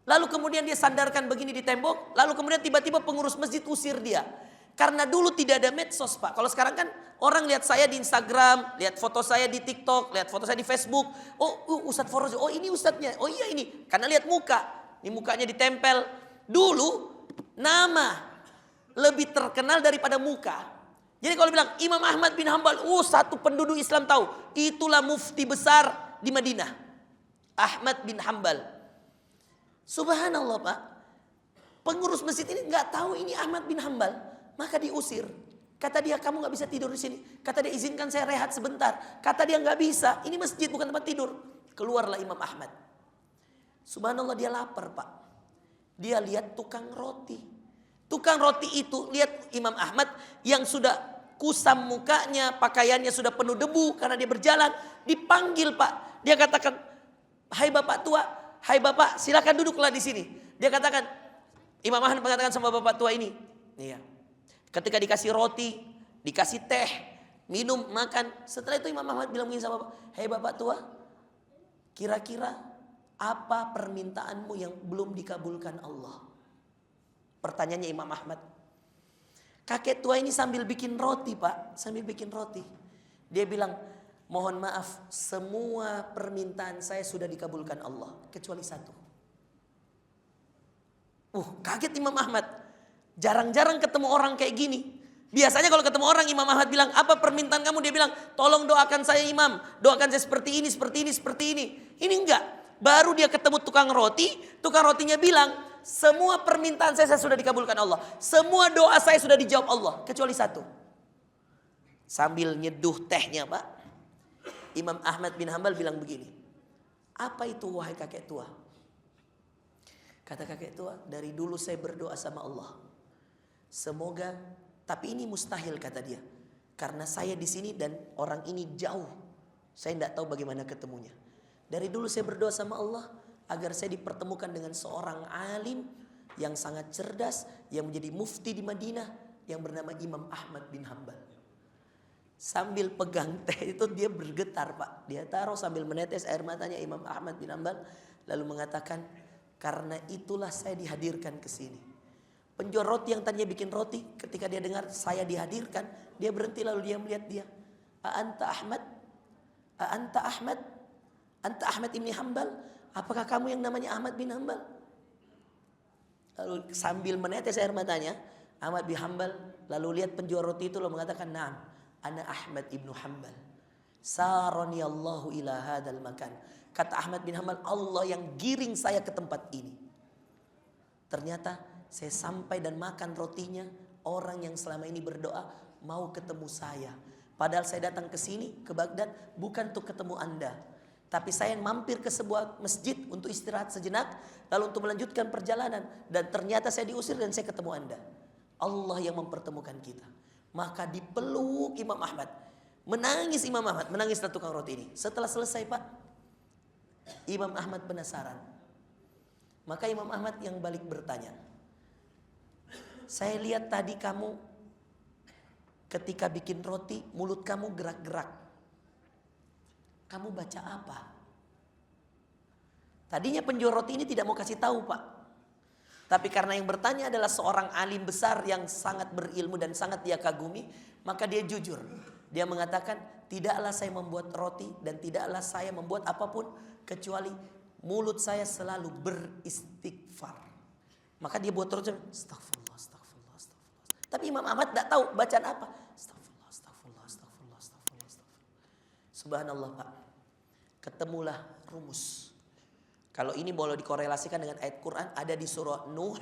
lalu kemudian dia sandarkan begini di tembok, lalu kemudian tiba-tiba pengurus masjid usir dia. Karena dulu tidak ada medsos Pak. Kalau sekarang kan orang lihat saya di Instagram, lihat foto saya di TikTok, lihat foto saya di Facebook. Oh Ustadz Forozi, oh ini Ustadznya, oh iya ini. Karena lihat muka, ini mukanya ditempel. Dulu nama lebih terkenal daripada muka. Jadi kalau bilang Imam Ahmad bin Hambal, satu penduduk Islam tahu, itulah mufti besar di Madinah. Ahmad bin Hambal. Subhanallah Pak. Pengurus masjid ini nggak tahu ini Ahmad bin Hambal, maka diusir. Kata dia, kamu nggak bisa tidur di sini. Kata dia, izinkan saya rehat sebentar. Kata dia, nggak bisa. Ini masjid bukan tempat tidur. Keluarlah Imam Ahmad. Subhanallah, dia lapar Pak. Dia lihat tukang roti. Tukang roti itu lihat Imam Ahmad yang sudah kusam mukanya, pakaiannya sudah penuh debu karena dia berjalan. Dipanggil Pak. Dia katakan, hai bapak tua, hai bapak, silakan duduklah di sini. Dia katakan, Imam Ahmad mengatakan sama bapak tua ini, iya. Ketika dikasih roti, dikasih teh, minum, makan. Setelah itu Imam Ahmad bilang begini sama bapak, hai bapak tua, kira-kira apa permintaanmu yang belum dikabulkan Allah? Pertanyaannya Imam Ahmad. Kakek tua ini sambil bikin roti Pak, sambil bikin roti. Dia bilang, mohon maaf, semua permintaan saya sudah dikabulkan Allah, kecuali satu. Kaget Imam Ahmad. Jarang-jarang ketemu orang kayak gini. Biasanya kalau ketemu orang Imam Ahmad bilang, apa permintaan kamu? Dia bilang, tolong doakan saya Imam, doakan saya seperti ini, seperti ini, seperti ini. Ini enggak. Baru dia ketemu tukang roti, tukang rotinya bilang, semua permintaan saya sudah dikabulkan Allah. Semua doa saya sudah dijawab Allah. Kecuali satu. Sambil nyeduh tehnya Pak, Imam Ahmad bin Hambal bilang begini. Apa itu wahai kakek tua? Kata kakek tua, dari dulu saya berdoa sama Allah. Semoga, tapi ini mustahil kata dia. Karena saya di sini dan orang ini jauh. Saya tidak tahu bagaimana ketemunya. Dari dulu saya berdoa sama Allah agar saya dipertemukan dengan seorang alim yang sangat cerdas, yang menjadi mufti di Madinah, yang bernama Imam Ahmad bin Hambal. Sambil pegang teh itu dia bergetar Pak. Dia taruh sambil menetes air matanya Imam Ahmad bin Hambal. Lalu mengatakan, karena itulah saya dihadirkan ke sini. Penjual roti yang tadinya bikin roti, ketika dia dengar saya dihadirkan, dia berhenti lalu dia melihat dia. A'anta Ahmad? A'anta Ahmad? Anta Ahmad ibn Hambal? Apakah kamu yang namanya Ahmad bin Hambal? Lalu sambil menetes air matanya, Ahmad bin Hambal lalu lihat penjual roti itu lalu mengatakan, "Na'am, ana Ahmad ibn Hambal. Sarani Allahu ila hadzal makan." Kata Ahmad bin Hambal, Allah yang giring saya ke tempat ini. Ternyata saya sampai dan makan rotinya, orang yang selama ini berdoa mau ketemu saya. Padahal saya datang ke sini, ke Baghdad, bukan untuk ketemu Anda. Tapi saya mampir ke sebuah masjid untuk istirahat sejenak, lalu untuk melanjutkan perjalanan. Dan ternyata saya diusir dan saya ketemu Anda. Allah yang mempertemukan kita. Maka dipeluk Imam Ahmad. Menangis Imam Ahmad, menangislah tukang roti ini. Setelah selesai Pak, Imam Ahmad penasaran. Maka Imam Ahmad yang balik bertanya, saya lihat tadi kamu ketika bikin roti, mulut kamu gerak-gerak. Kamu baca apa? Tadinya penjual roti ini tidak mau kasih tahu Pak. Tapi karena yang bertanya adalah seorang alim besar yang sangat berilmu dan sangat dia kagumi, maka dia jujur. Dia mengatakan, tidaklah saya membuat roti dan tidaklah saya membuat apapun kecuali mulut saya selalu beristighfar. Maka dia buat roti, astagfirullah, astagfirullah, astagfirullah. Tapi Imam Ahmad tidak tahu bacaan apa. Astagfirullah, astagfirullah, astagfirullah, astagfirullah, astagfirullah. Subhanallah Pak. Ketemulah rumus. Kalau ini boleh dikorelasikan dengan ayat Quran, ada di surah Nuh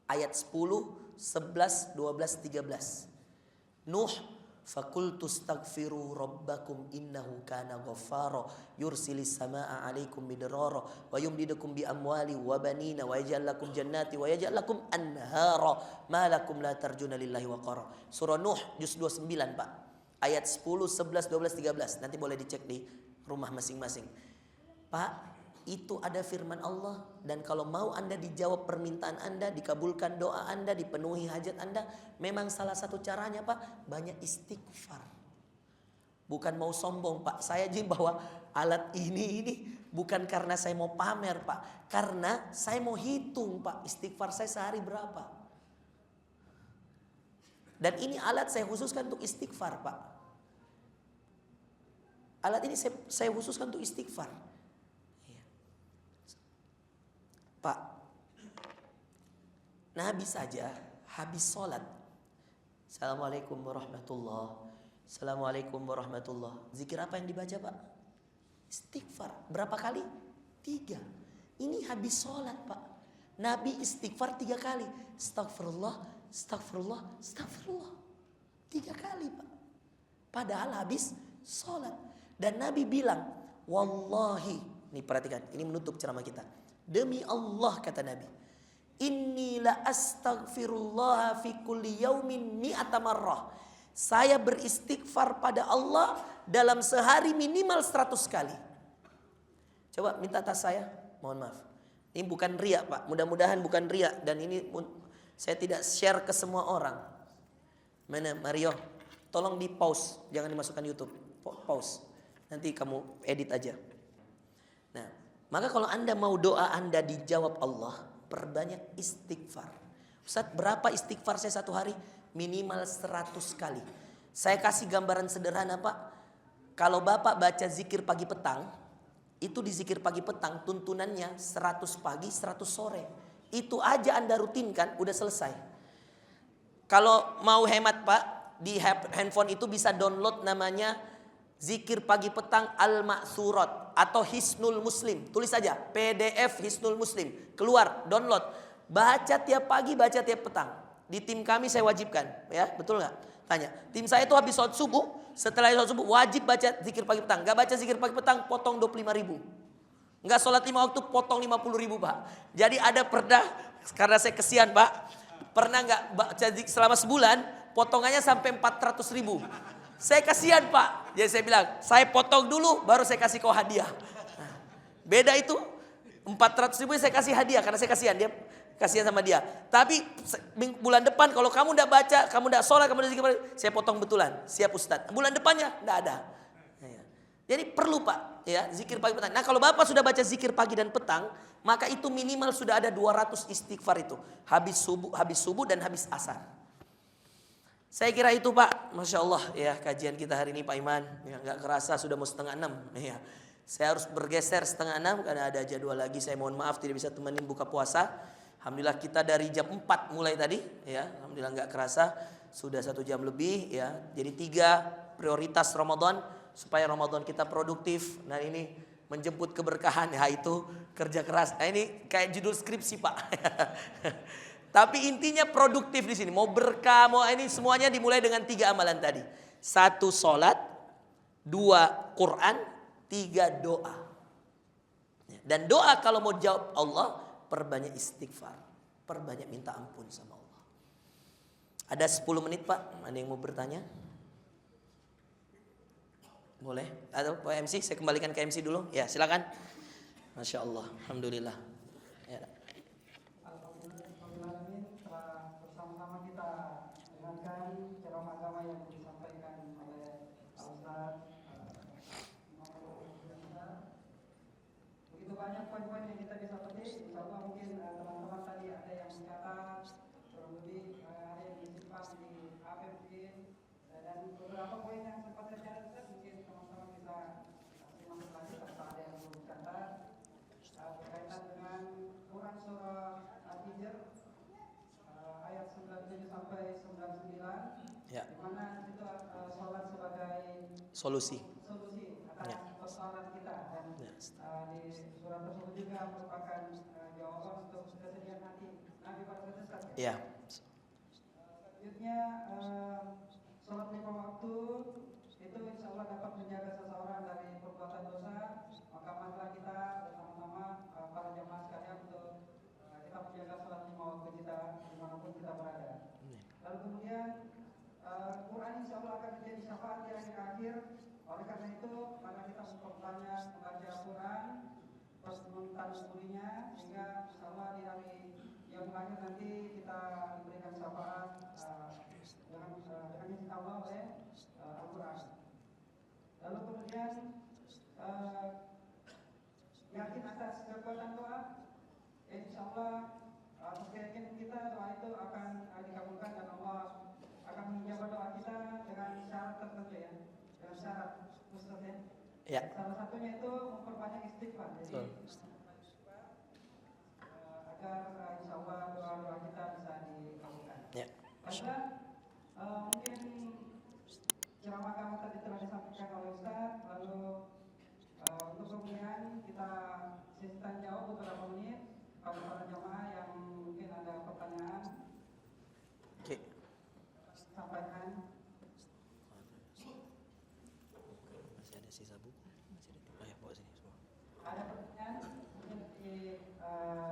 ayat 10, 11, 12, 13. Nuh, fakultu astaghfiru rabbakum innahu kana ghaffara yursilis samaa alaikum midrara wa yumdidukum bi amwali wa banina wa yaj'al lakum jannati wa yaj'al lakum anhara ma lakum la tarjuna lillahi waqara. Surah Nuh juz 29 Pak. Ayat 10, 11, 12, 13. Nanti boleh dicek di rumah masing-masing. Pak, itu ada firman Allah, dan kalau mau Anda dijawab permintaan Anda, dikabulkan doa Anda, dipenuhi hajat Anda, memang salah satu caranya Pak, banyak istighfar. Bukan mau sombong Pak, saya juga bawa alat ini bukan karena saya mau pamer Pak, karena saya mau hitung Pak, istighfar saya sehari berapa. Dan ini alat saya khususkan untuk istighfar Pak. Alat ini saya khususkan untuk istighfar. Pak, Nabi saja habis sholat, Assalamualaikum warahmatullah, Assalamualaikum warahmatullah. Zikir apa yang dibaca Pak? Istighfar. Berapa kali? 3. Ini habis sholat Pak. Nabi istighfar 3 kali. Astagfirullah, astagfirullah, astagfirullah. 3 kali Pak. Padahal habis sholat. Dan Nabi bilang, wallahi, nih perhatikan, ini menutup ceramah kita. Demi Allah kata Nabi, inni la astaghfirullah fi kulli yaumin mi'ata marrah. Saya beristighfar pada Allah dalam sehari minimal 100 kali. Coba minta tas saya, mohon maaf. Ini bukan riak Pak, mudah-mudahan bukan riak. Dan ini saya tidak share ke semua orang. Mana Mario, tolong di pause, jangan dimasukkan YouTube. Pause, nanti kamu edit aja. Nah, maka kalau Anda mau doa Anda dijawab Allah, perbanyak istighfar. Ustaz, berapa istighfar saya satu hari? Minimal 100 kali. Saya kasih gambaran sederhana Pak. Kalau Bapak baca zikir pagi petang, itu di zikir pagi petang tuntunannya 100 pagi, 100 sore. Itu aja Anda rutinkan, udah selesai. Kalau mau hemat Pak, di handphone itu bisa download namanya Zikir Pagi Petang Al-Ma'surat atau Hisnul Muslim. Tulis saja PDF Hisnul Muslim. Keluar, download. Baca tiap pagi, baca tiap petang. Di tim kami saya wajibkan, ya, betul nggak? Tanya. Tim saya itu habis sholat subuh, setelah sholat subuh wajib baca zikir pagi petang. Gak baca zikir pagi petang, potong 25.000. Nggak sholat 5 waktu, potong 50.000 Pak. Jadi ada pernah, karena saya kesian Pak, pernah nggak baca zikir selama sebulan, potongannya sampai 400.000. Saya kasihan Pak. Jadi saya bilang, saya potong dulu baru saya kasih kau hadiah. Nah, beda itu 400.000 saya kasih hadiah karena saya kasihan, dia kasihan sama dia. Tapi bulan depan kalau kamu udah baca, kamu udah sholat, kamu udah zikir, saya potong betulan. Siap Ustadz. Bulan depannya enggak ada. Jadi perlu Pak, ya, zikir pagi petang. Nah, kalau Bapak sudah baca zikir pagi dan petang, maka itu minimal sudah ada 200 istighfar itu. Habis subuh dan habis asar. Saya kira itu Pak, Masya Allah ya, kajian kita hari ini Pak Iman, ya, gak kerasa sudah mau 5:30 ya. Saya harus bergeser 5:30 karena ada jadwal lagi, saya mohon maaf tidak bisa temenin buka puasa. Alhamdulillah kita dari jam 4 mulai tadi ya, Alhamdulillah gak kerasa sudah 1 jam lebih ya. Jadi 3 prioritas Ramadan supaya Ramadan kita produktif. Nah ini menjemput keberkahan, ya itu kerja keras. Nah ini kayak judul skripsi Pak. Tapi intinya produktif di sini. Mau berkah, mau ini semuanya dimulai dengan 3 amalan tadi. 1 sholat, 2 Quran, 3 doa. Dan doa kalau mau jawab Allah, perbanyak istighfar, perbanyak minta ampun sama Allah. Ada 10 menit Pak, ada yang mau bertanya? Boleh? Atau Pak MC, saya kembalikan ke MC dulu. Ya silakan. Masya Allah, Alhamdulillah. Ya. Bersama-sama kita dengarkan ceramah agama yang disampaikan oleh Pak Ustaz. Begitu banyak poin-poin yang kita bisa petik. Insyaallah mungkin teman-teman tadi ada yang solusi. solusi atas Ya. persoalan kita, dan Ya. di surat tersebut juga merupakan jawaban untuk kesedihan hati Nabi pada suatu saat. Ya. Selanjutnya, sholat 5 waktu itu insya Allah dapat menjaga seseorang dari perbuatan dosa. Maka marilah kita bersama-sama para jamaah sekalian untuk kita menjaga sholat 5 waktu kita dimanapun kita berada. Lalu kemudian Quran insya Allah akan menjadi syafaat di akhir-akhir. Oleh karena itu, maka kita memperbanyak membaca Quran, terus mentadabburinya, sehingga insya Allah di hari yang akhir nanti kita diberikan syafaat dengan izin Allah oleh Al-Quran. Lalu kemudian yakin atas kekuatan doa, insya Allah keyakinan kita doa itu akan dikabulkan dan Allah akan menjawab doa kita dengan syarat tertentu ya, dengan syarat khusus ya. Ya. Salah satunya itu memperbanyak istighfar. Jadi agar insya Allah doa-doa kita bisa dikabulkan. Ya. Baiklah, mungkin ceramah kami tadi telah disampaikan oleh Ustaz. Lalu untuk kemudian kita sesi tanya jawab beberapa menit pada para jamaah yang mungkin ada pertanyaan. Oke. Sampaikan. Masih ada sisa buku? Masih ada. Oh ya, bawa sini semua. Ada pertanyaan mungkin di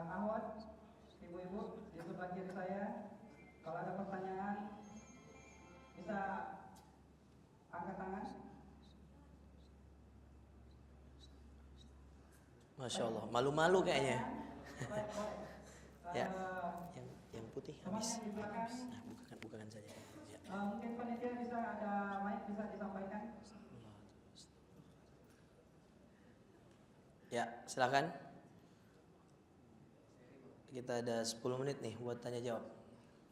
Ahwat, ibu-ibu di sebelah kiri saya. Kalau ada pertanyaan bisa angkat tangan. Masya Allah, malu-malu kayaknya. Ya. Eh, Yang putih teman habis. yang di belakang, Nah, bukakan saja. Ya. mungkin panitia bisa ada mic bisa disampaikan. Ya, silakan. Kita ada 10 menit nih buat tanya jawab.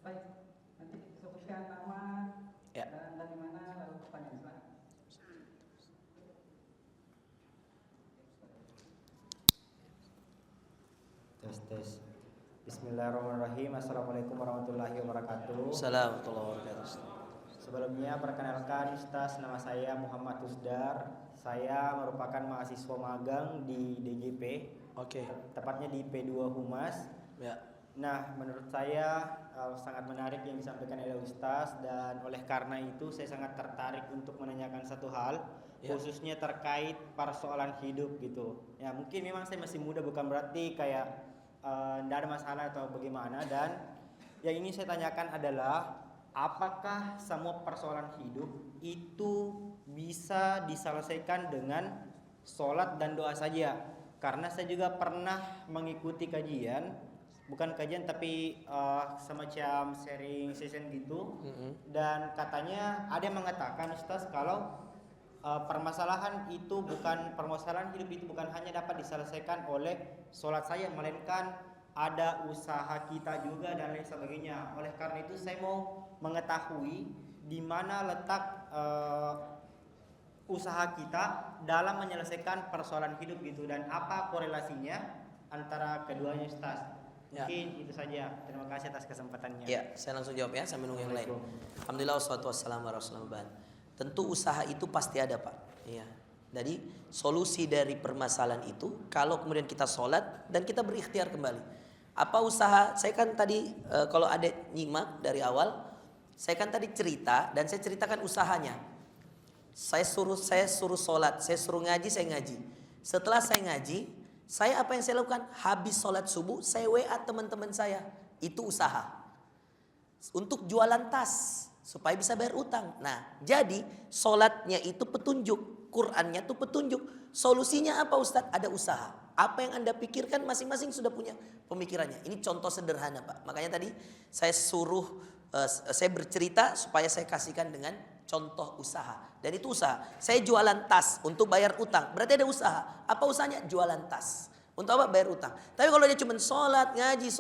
Baik, nanti sebutkan nama Ya. dan dari mana lalu pertanyaan silakan. Tes. Bismillahirrahmanirrahim. Assalamualaikum warahmatullahi wabarakatuh. Assalamualaikum warahmatullahi wabarakatuh. Sebelumnya perkenalkan, Ustaz, nama saya Muhammad Husdar. Saya merupakan mahasiswa magang di DJP, Oke. tepatnya di P2 Humas. Ya. Nah, menurut saya sangat menarik yang disampaikan oleh Ustaz, dan oleh karena itu saya sangat tertarik untuk menanyakan satu hal, Ya. khususnya terkait persoalan hidup gitu. Ya, mungkin memang saya masih muda, bukan berarti kayak tidak ada masalah atau bagaimana. Dan yang ingin saya tanyakan adalah, apakah semua persoalan hidup itu bisa diselesaikan dengan sholat dan doa saja? Karena saya juga pernah mengikuti kajian, bukan kajian tapi semacam sharing session gitu. Dan katanya ada yang mengatakan, Ustaz, kalau permasalahan hidup itu bukan hanya dapat diselesaikan oleh sholat saja, melainkan ada usaha kita juga dan lain sebagainya. Oleh karena itu saya mau mengetahui di mana letak usaha kita dalam menyelesaikan persoalan hidup gitu, dan apa korelasinya antara keduanya, Ustaz. Ya. Mungkin itu saja. Terima kasih atas kesempatannya. Ya, saya langsung jawab ya sambil nunggu yang lain. Alhamdulillah wassalatu wassalamu ala rasulillah. Tentu usaha itu pasti ada, Pak. Iya. Jadi solusi dari permasalahan itu kalau kemudian kita sholat dan kita berikhtiar kembali. Apa usaha? Saya kan tadi kalau ada nyimak dari awal, saya kan tadi cerita dan saya ceritakan usahanya. Saya suruh sholat, saya suruh ngaji, saya ngaji. Setelah saya ngaji, saya apa yang saya lakukan? Habis sholat subuh, saya WA teman-teman saya. Itu usaha. Untuk jualan tas supaya bisa bayar utang. Nah, jadi sholatnya itu petunjuk, Qur'annya itu petunjuk. Solusinya apa, Ustadz? Ada usaha. Apa yang Anda pikirkan masing-masing sudah punya pemikirannya. Ini contoh sederhana, Pak. Makanya tadi saya saya bercerita supaya saya kasihkan dengan contoh usaha. Dan itu usaha. Saya jualan tas untuk bayar utang. Berarti ada usaha. Apa usahanya? Jualan tas. Untuk apa? Bayar utang. Tapi kalau dia cuma sholat, ngaji,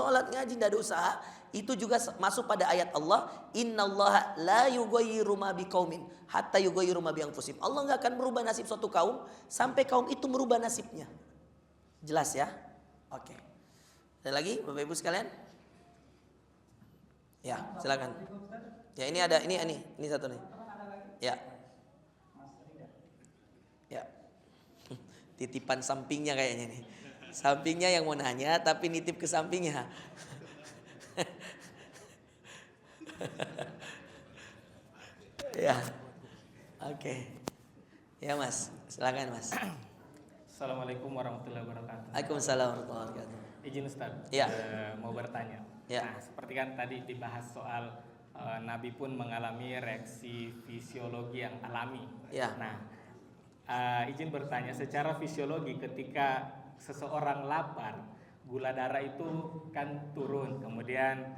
tidak ada usaha. Itu juga masuk pada ayat Allah, innallaha la yughayyiru ma biqaumin hatta yughayyiru ma bi anfusihim. Allah enggak akan merubah nasib suatu kaum sampai kaum itu merubah nasibnya. Jelas ya? Oke. Ada lagi Bapak Ibu sekalian? Ya, silakan. Ya, ini satu nih. Ya. Titipan sampingnya kayaknya nih. Sampingnya yang mau nanya tapi nitip ke sampingnya. Ya. Oke. Ya Mas, silakan Mas. Assalamualaikum warahmatullahi wabarakatuh. Waalaikumsalam warahmatullahi wabarakatuh. Izin Ustaz, Ya. mau bertanya. Ya. Nah, seperti kan tadi dibahas soal Nabi pun mengalami reaksi fisiologi yang alami. Ya. Nah, izin bertanya, secara fisiologi ketika seseorang lapar, gula darah itu kan turun. Kemudian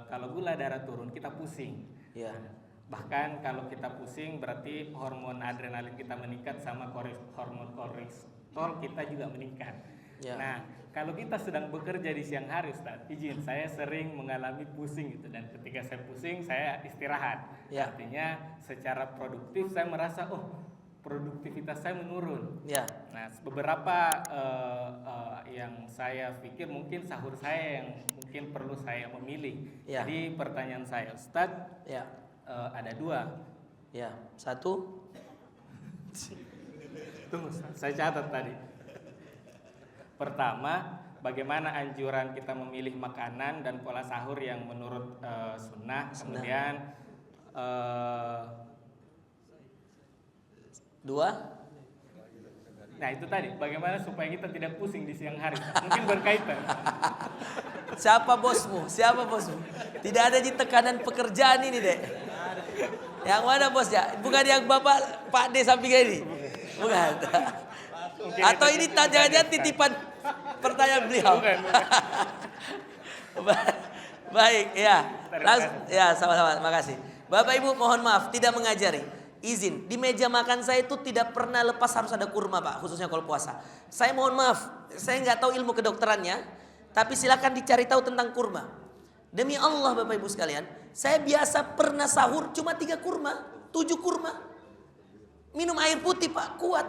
kalau gula darah turun, kita pusing. Ya. Bahkan kalau kita pusing berarti hormon adrenalin kita meningkat sama hormon kolesterol kita juga meningkat. Ya. Nah, kalau kita sedang bekerja di siang hari, Ustaz, izin saya sering mengalami pusing gitu, dan ketika saya pusing saya istirahat. Ya. Artinya secara produktif saya merasa produktivitas saya menurun. Ya. Nah, beberapa yang saya pikir mungkin sahur saya yang mungkin perlu saya memilih. Ya. Jadi pertanyaan saya, Ustadz, Ya. ada dua. Ya. Satu. Tunggu, saya catat tadi. Pertama, bagaimana anjuran kita memilih makanan dan pola sahur yang menurut sunnah. Kemudian Dua. nah itu tadi, bagaimana supaya kita tidak pusing di siang hari. Mungkin berkaitan. Siapa bosmu? Siapa bosmu? Tidak ada di tekanan pekerjaan ini, Dek. Yang mana bosnya? Bukan yang Bapak Pak D samping ini. Bukan. Atau ini jangan-jangan titipan pertanyaan beliau. Bukan. Baik, ya. Langsung, ya, sama-sama. Makasih. Bapak Ibu mohon maaf tidak mengajari. Izin, di meja makan saya itu tidak pernah lepas harus ada kurma Pak, khususnya kalau puasa. Saya mohon maaf, saya nggak tahu ilmu kedokterannya, tapi silakan dicari tahu tentang kurma. Demi Allah Bapak Ibu sekalian, saya biasa pernah sahur cuma 3 kurma, 7 kurma. Minum air putih Pak, kuat.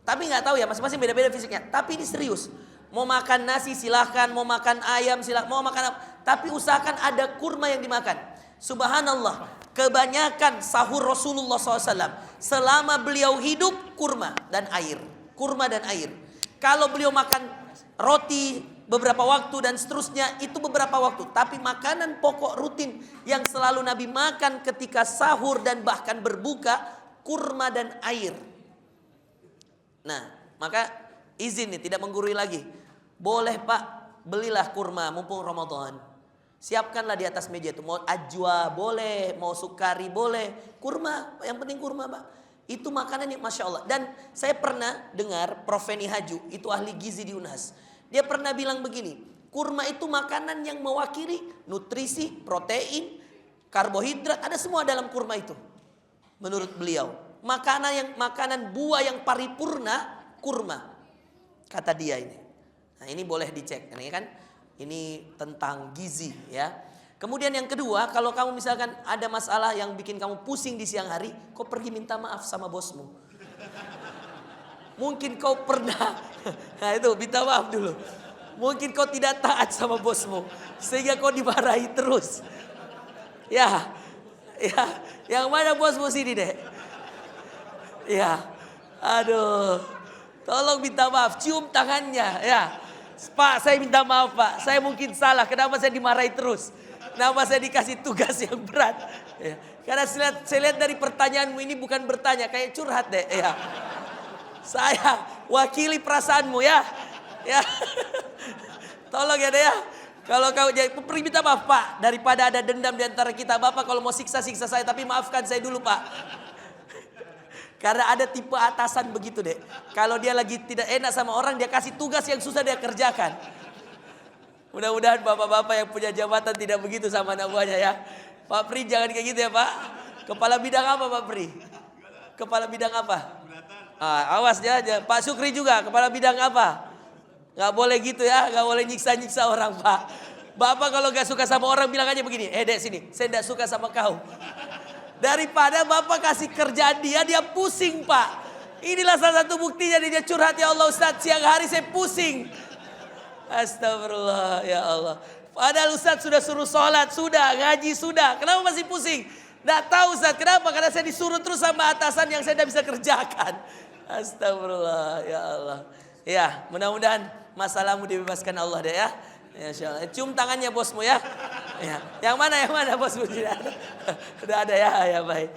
Tapi nggak tahu ya, masing-masing beda-beda fisiknya. Tapi ini serius. Mau makan nasi silahkan, mau makan ayam silahkan, mau makan apa. Tapi usahakan ada kurma yang dimakan. Subhanallah. Kebanyakan sahur Rasulullah SAW selama beliau hidup kurma dan air. Kurma dan air. Kalau beliau makan roti beberapa waktu dan seterusnya itu beberapa waktu. Tapi makanan pokok rutin yang selalu Nabi makan ketika sahur dan bahkan berbuka, kurma dan air. Nah, maka izin nih tidak menggurui lagi. Boleh Pak, belilah kurma mumpung Ramadan. Siapkanlah di atas meja itu. Mau ajwa boleh, mau sukari boleh. Kurma, yang penting kurma Pak. Itu makanan yang Masya Allah. Dan saya pernah dengar Prof. Feni Haju, itu ahli gizi di UNHAS. Dia pernah bilang begini, kurma itu makanan yang mewakili nutrisi, protein, karbohidrat, ada semua dalam kurma itu. Menurut beliau, makanan buah yang paripurna, kurma. Kata dia ini. Nah ini boleh dicek. Ini kan ini tentang gizi ya. Kemudian yang kedua, kalau kamu misalkan ada masalah yang bikin kamu pusing di siang hari, kau pergi minta maaf sama bosmu. Mungkin kau pernah, nah itu minta maaf dulu. Mungkin kau tidak taat sama bosmu, sehingga kau dimarahi terus. Ya, yang mana bosmu sini deh? Ya, aduh, tolong minta maaf, cium tangannya ya. Pak, saya minta maaf Pak, saya mungkin salah. Kenapa saya dimarahi terus? Kenapa saya dikasih tugas yang berat? Ya. Karena saya lihat dari pertanyaanmu ini bukan bertanya, kayak curhat deh. Ya. Saya wakili perasaanmu ya. Ya. Tolong ya deh ya. Kalau kau jadi pergi minta maaf Pak, daripada ada dendam di antara kita. Bapak kalau mau siksa saya, tapi maafkan saya dulu Pak. Karena ada tipe atasan begitu deh. Kalau dia lagi tidak enak sama orang, dia kasih tugas yang susah dia kerjakan. Mudah-mudahan bapak-bapak yang punya jabatan tidak begitu sama anak buahnya ya. Pak Pri jangan kayak gitu ya Pak. Kepala bidang apa Pak Pri? Kepala bidang apa? Awas ya. Pak Sukri juga kepala bidang apa? Gak boleh gitu ya. Gak boleh nyiksa-nyiksa orang Pak. Bapak kalau gak suka sama orang bilang aja begini. Dek sini, saya gak suka sama kau. Daripada Bapak kasih kerjaan dia pusing Pak. Inilah salah satu buktinya dia curhat, ya Allah Ustaz siang hari saya pusing. Astagfirullah ya Allah. Padahal Ustaz sudah suruh sholat, sudah ngaji, sudah. Kenapa masih pusing? Nggak tahu Ustaz, kenapa? Karena saya disuruh terus sama atasan yang saya tidak bisa kerjakan. Astagfirullah, ya Allah. Ya, mudah-mudahan masalahmu dibebaskan Allah deh ya. Ya, Insya Allah. Cium tangannya bosmu ya. Ya. Yang mana bosmu? Tidak ada. Udah ada ya, ya baik.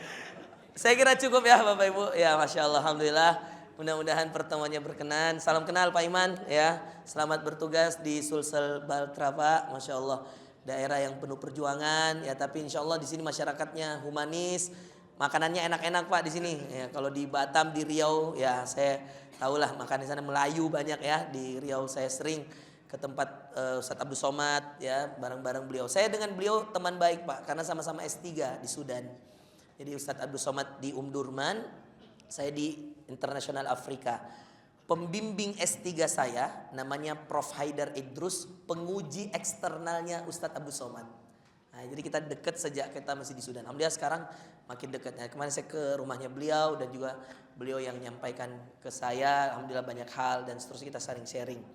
Saya kira cukup ya Bapak Ibu. Ya, Masya Allah, Alhamdulillah. Mudah-mudahan pertemuannya berkenan. Salam kenal Pak Iman ya. Selamat bertugas di Sulsel Baltra Pak. Masya Allah. Daerah yang penuh perjuangan ya, tapi insya Allah di sini masyarakatnya humanis, makanannya enak-enak Pak di sini. Ya, kalau di Batam, di Riau ya saya tahulah makan di sana Melayu banyak ya. Di Riau saya sering ke tempat Ustadz Abdul Somad ya, bareng-bareng beliau. Saya dengan beliau teman baik Pak, karena sama-sama S3 di Sudan. Jadi Ustadz Abdul Somad di Durman, saya di Internasional Afrika. Pembimbing S3 saya namanya Prof. Haidar Idrus, penguji eksternalnya Ustadz Abdul Somad. Nah, jadi kita dekat sejak kita masih di Sudan. Alhamdulillah sekarang makin dekat. Nah, kemarin saya ke rumahnya beliau dan juga beliau yang menyampaikan ke saya. Alhamdulillah banyak hal dan seterusnya kita saling sharing.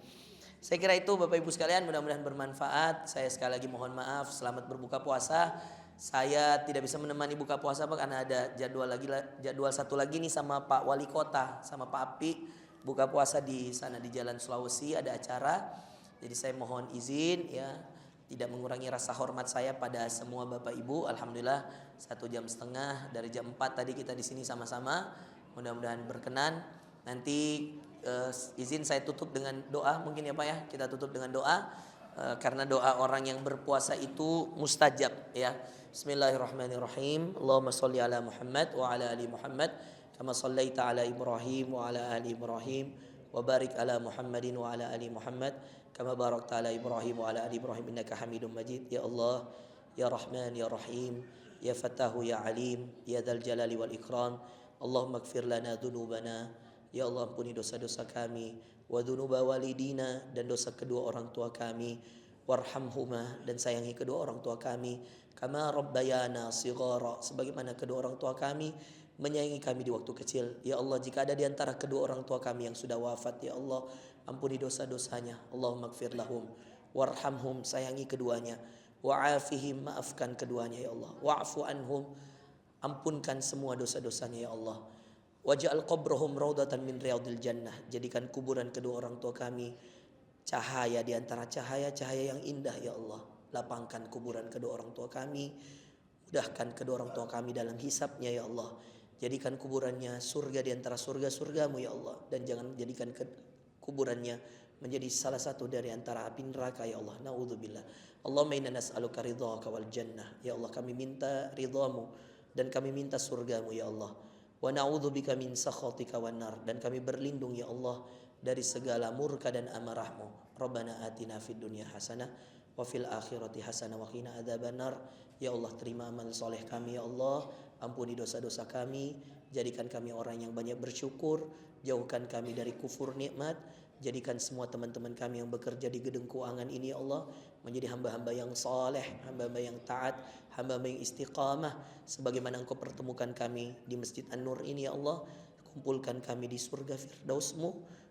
Saya kira itu Bapak Ibu sekalian, mudah-mudahan bermanfaat. Saya sekali lagi mohon maaf, selamat berbuka puasa. Saya tidak bisa menemani buka puasa Pak karena ada jadwal satu lagi nih sama Pak Wali Kota, sama Pak Api. Buka puasa di sana di Jalan Sulawesi ada acara. Jadi saya mohon izin ya, tidak mengurangi rasa hormat saya pada semua Bapak Ibu. Alhamdulillah 1 jam setengah dari jam 4 tadi kita di sini sama-sama. Mudah-mudahan berkenan. Nanti izin saya tutup dengan doa mungkin ya Pak ya. Kita tutup dengan doa karena doa orang yang berpuasa itu mustajab ya. Bismillahirrahmanirrahim. Allahumma sholli ala Muhammad wa ala ali Muhammad. Kama sallaita ala Ibrahim wa ala ali Ibrahim wa barik ala Muhammadin wa ala ali Muhammad kama barakta ala Ibrahim wa ala ali Ibrahim innaka Hamidum Majid. Ya Allah, ya Rahman, ya Rahim, ya Fattahu, ya Alim, ya Dzal Jalali wal Ikram. Allahumma ighfir lana dzunubana. Ya Allah, ampuni dosa-dosa kami, wa dzunuba walidina, dan dosa kedua orang tua kami, warhamhuma, dan sayangi kedua orang tua kami, kama rabbayana shighara, sebagaimana kedua orang tua kami menyayangi kami di waktu kecil. Ya Allah, jika ada di antara kedua orang tua kami yang sudah wafat, ya Allah, ampuni dosa-dosanya. Allahumma ighfir lahum warhamhum, sayangi keduanya. Wa'afihim, maafkan keduanya ya Allah. Wa'fu anhum, ampunkan semua dosa-dosanya ya Allah. Waj'al qabrahum raudatan min riyadil jannah, jadikan kuburan kedua orang tua kami cahaya di antara cahaya-cahaya yang indah ya Allah. Lapangkan kuburan kedua orang tua kami, mudahkan kedua orang tua kami dalam hisabnya ya Allah. Jadikan kuburannya surga di antara surga-surgamu ya Allah. Dan jangan jadikan kuburannya menjadi salah satu dari antara api neraka ya Allah. Na'udzubillah. Allahumma inna nas'aluka ridhaka wal jannah. Ya Allah, kami minta ridhamu dan kami minta surgamu ya Allah. Wa na'udzubika min sakhatika wan nar, dan kami berlindung ya Allah dari segala murka dan amarahmu. Rabbana atina fid dunya hasanah wa fil akhirati hasanah wa qina adzabannar. Ya Allah, terima amal soleh kami ya Allah. Ampuni dosa-dosa kami, jadikan kami orang yang banyak bersyukur, jauhkan kami dari kufur nikmat, jadikan semua teman-teman kami yang bekerja di gedung keuangan ini ya Allah menjadi hamba-hamba yang saleh, hamba-hamba yang taat, hamba-hamba yang istiqamah, sebagaimana Engkau pertemukan kami di Masjid An-Nur ini ya Allah. Kumpulkan kami di surga Firdaus-Mu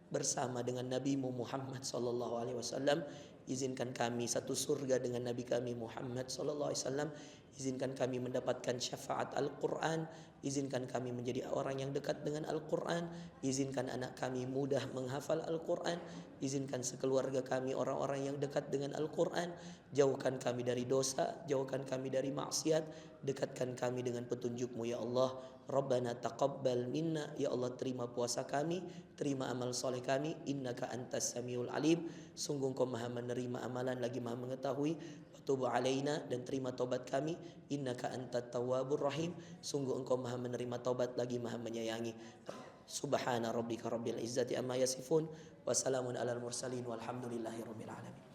bersama dengan Nabi-Mu Muhammad sallallahu alaihi wasallam. Izinkan kami satu surga dengan Nabi kami Muhammad sallallahu alaihi wasallam. Izinkan kami mendapatkan syafaat Al-Quran. Izinkan kami menjadi orang yang dekat dengan Al-Quran. Izinkan anak kami mudah menghafal Al-Quran. Izinkan sekeluarga kami orang-orang yang dekat dengan Al-Quran. Jauhkan kami dari dosa, jauhkan kami dari maksiat. Dekatkan kami dengan petunjuk-Mu ya Allah. Rabbana taqabbal minna, ya Allah, terima puasa kami, terima amal soleh kami. Innaka antas samiul alim, sungguh Engkau maha menerima amalan lagi maha mengetahui. Tubu alaina, dan terima taubat kami. Innaka antat tawwabur rahim, sungguh Engkau maha menerima taubat lagi maha menyayangi. Subhana rabbika rabbil izzati amma yasifun, wa salamun alal mursalin, walhamdulillahi rabbil alamin.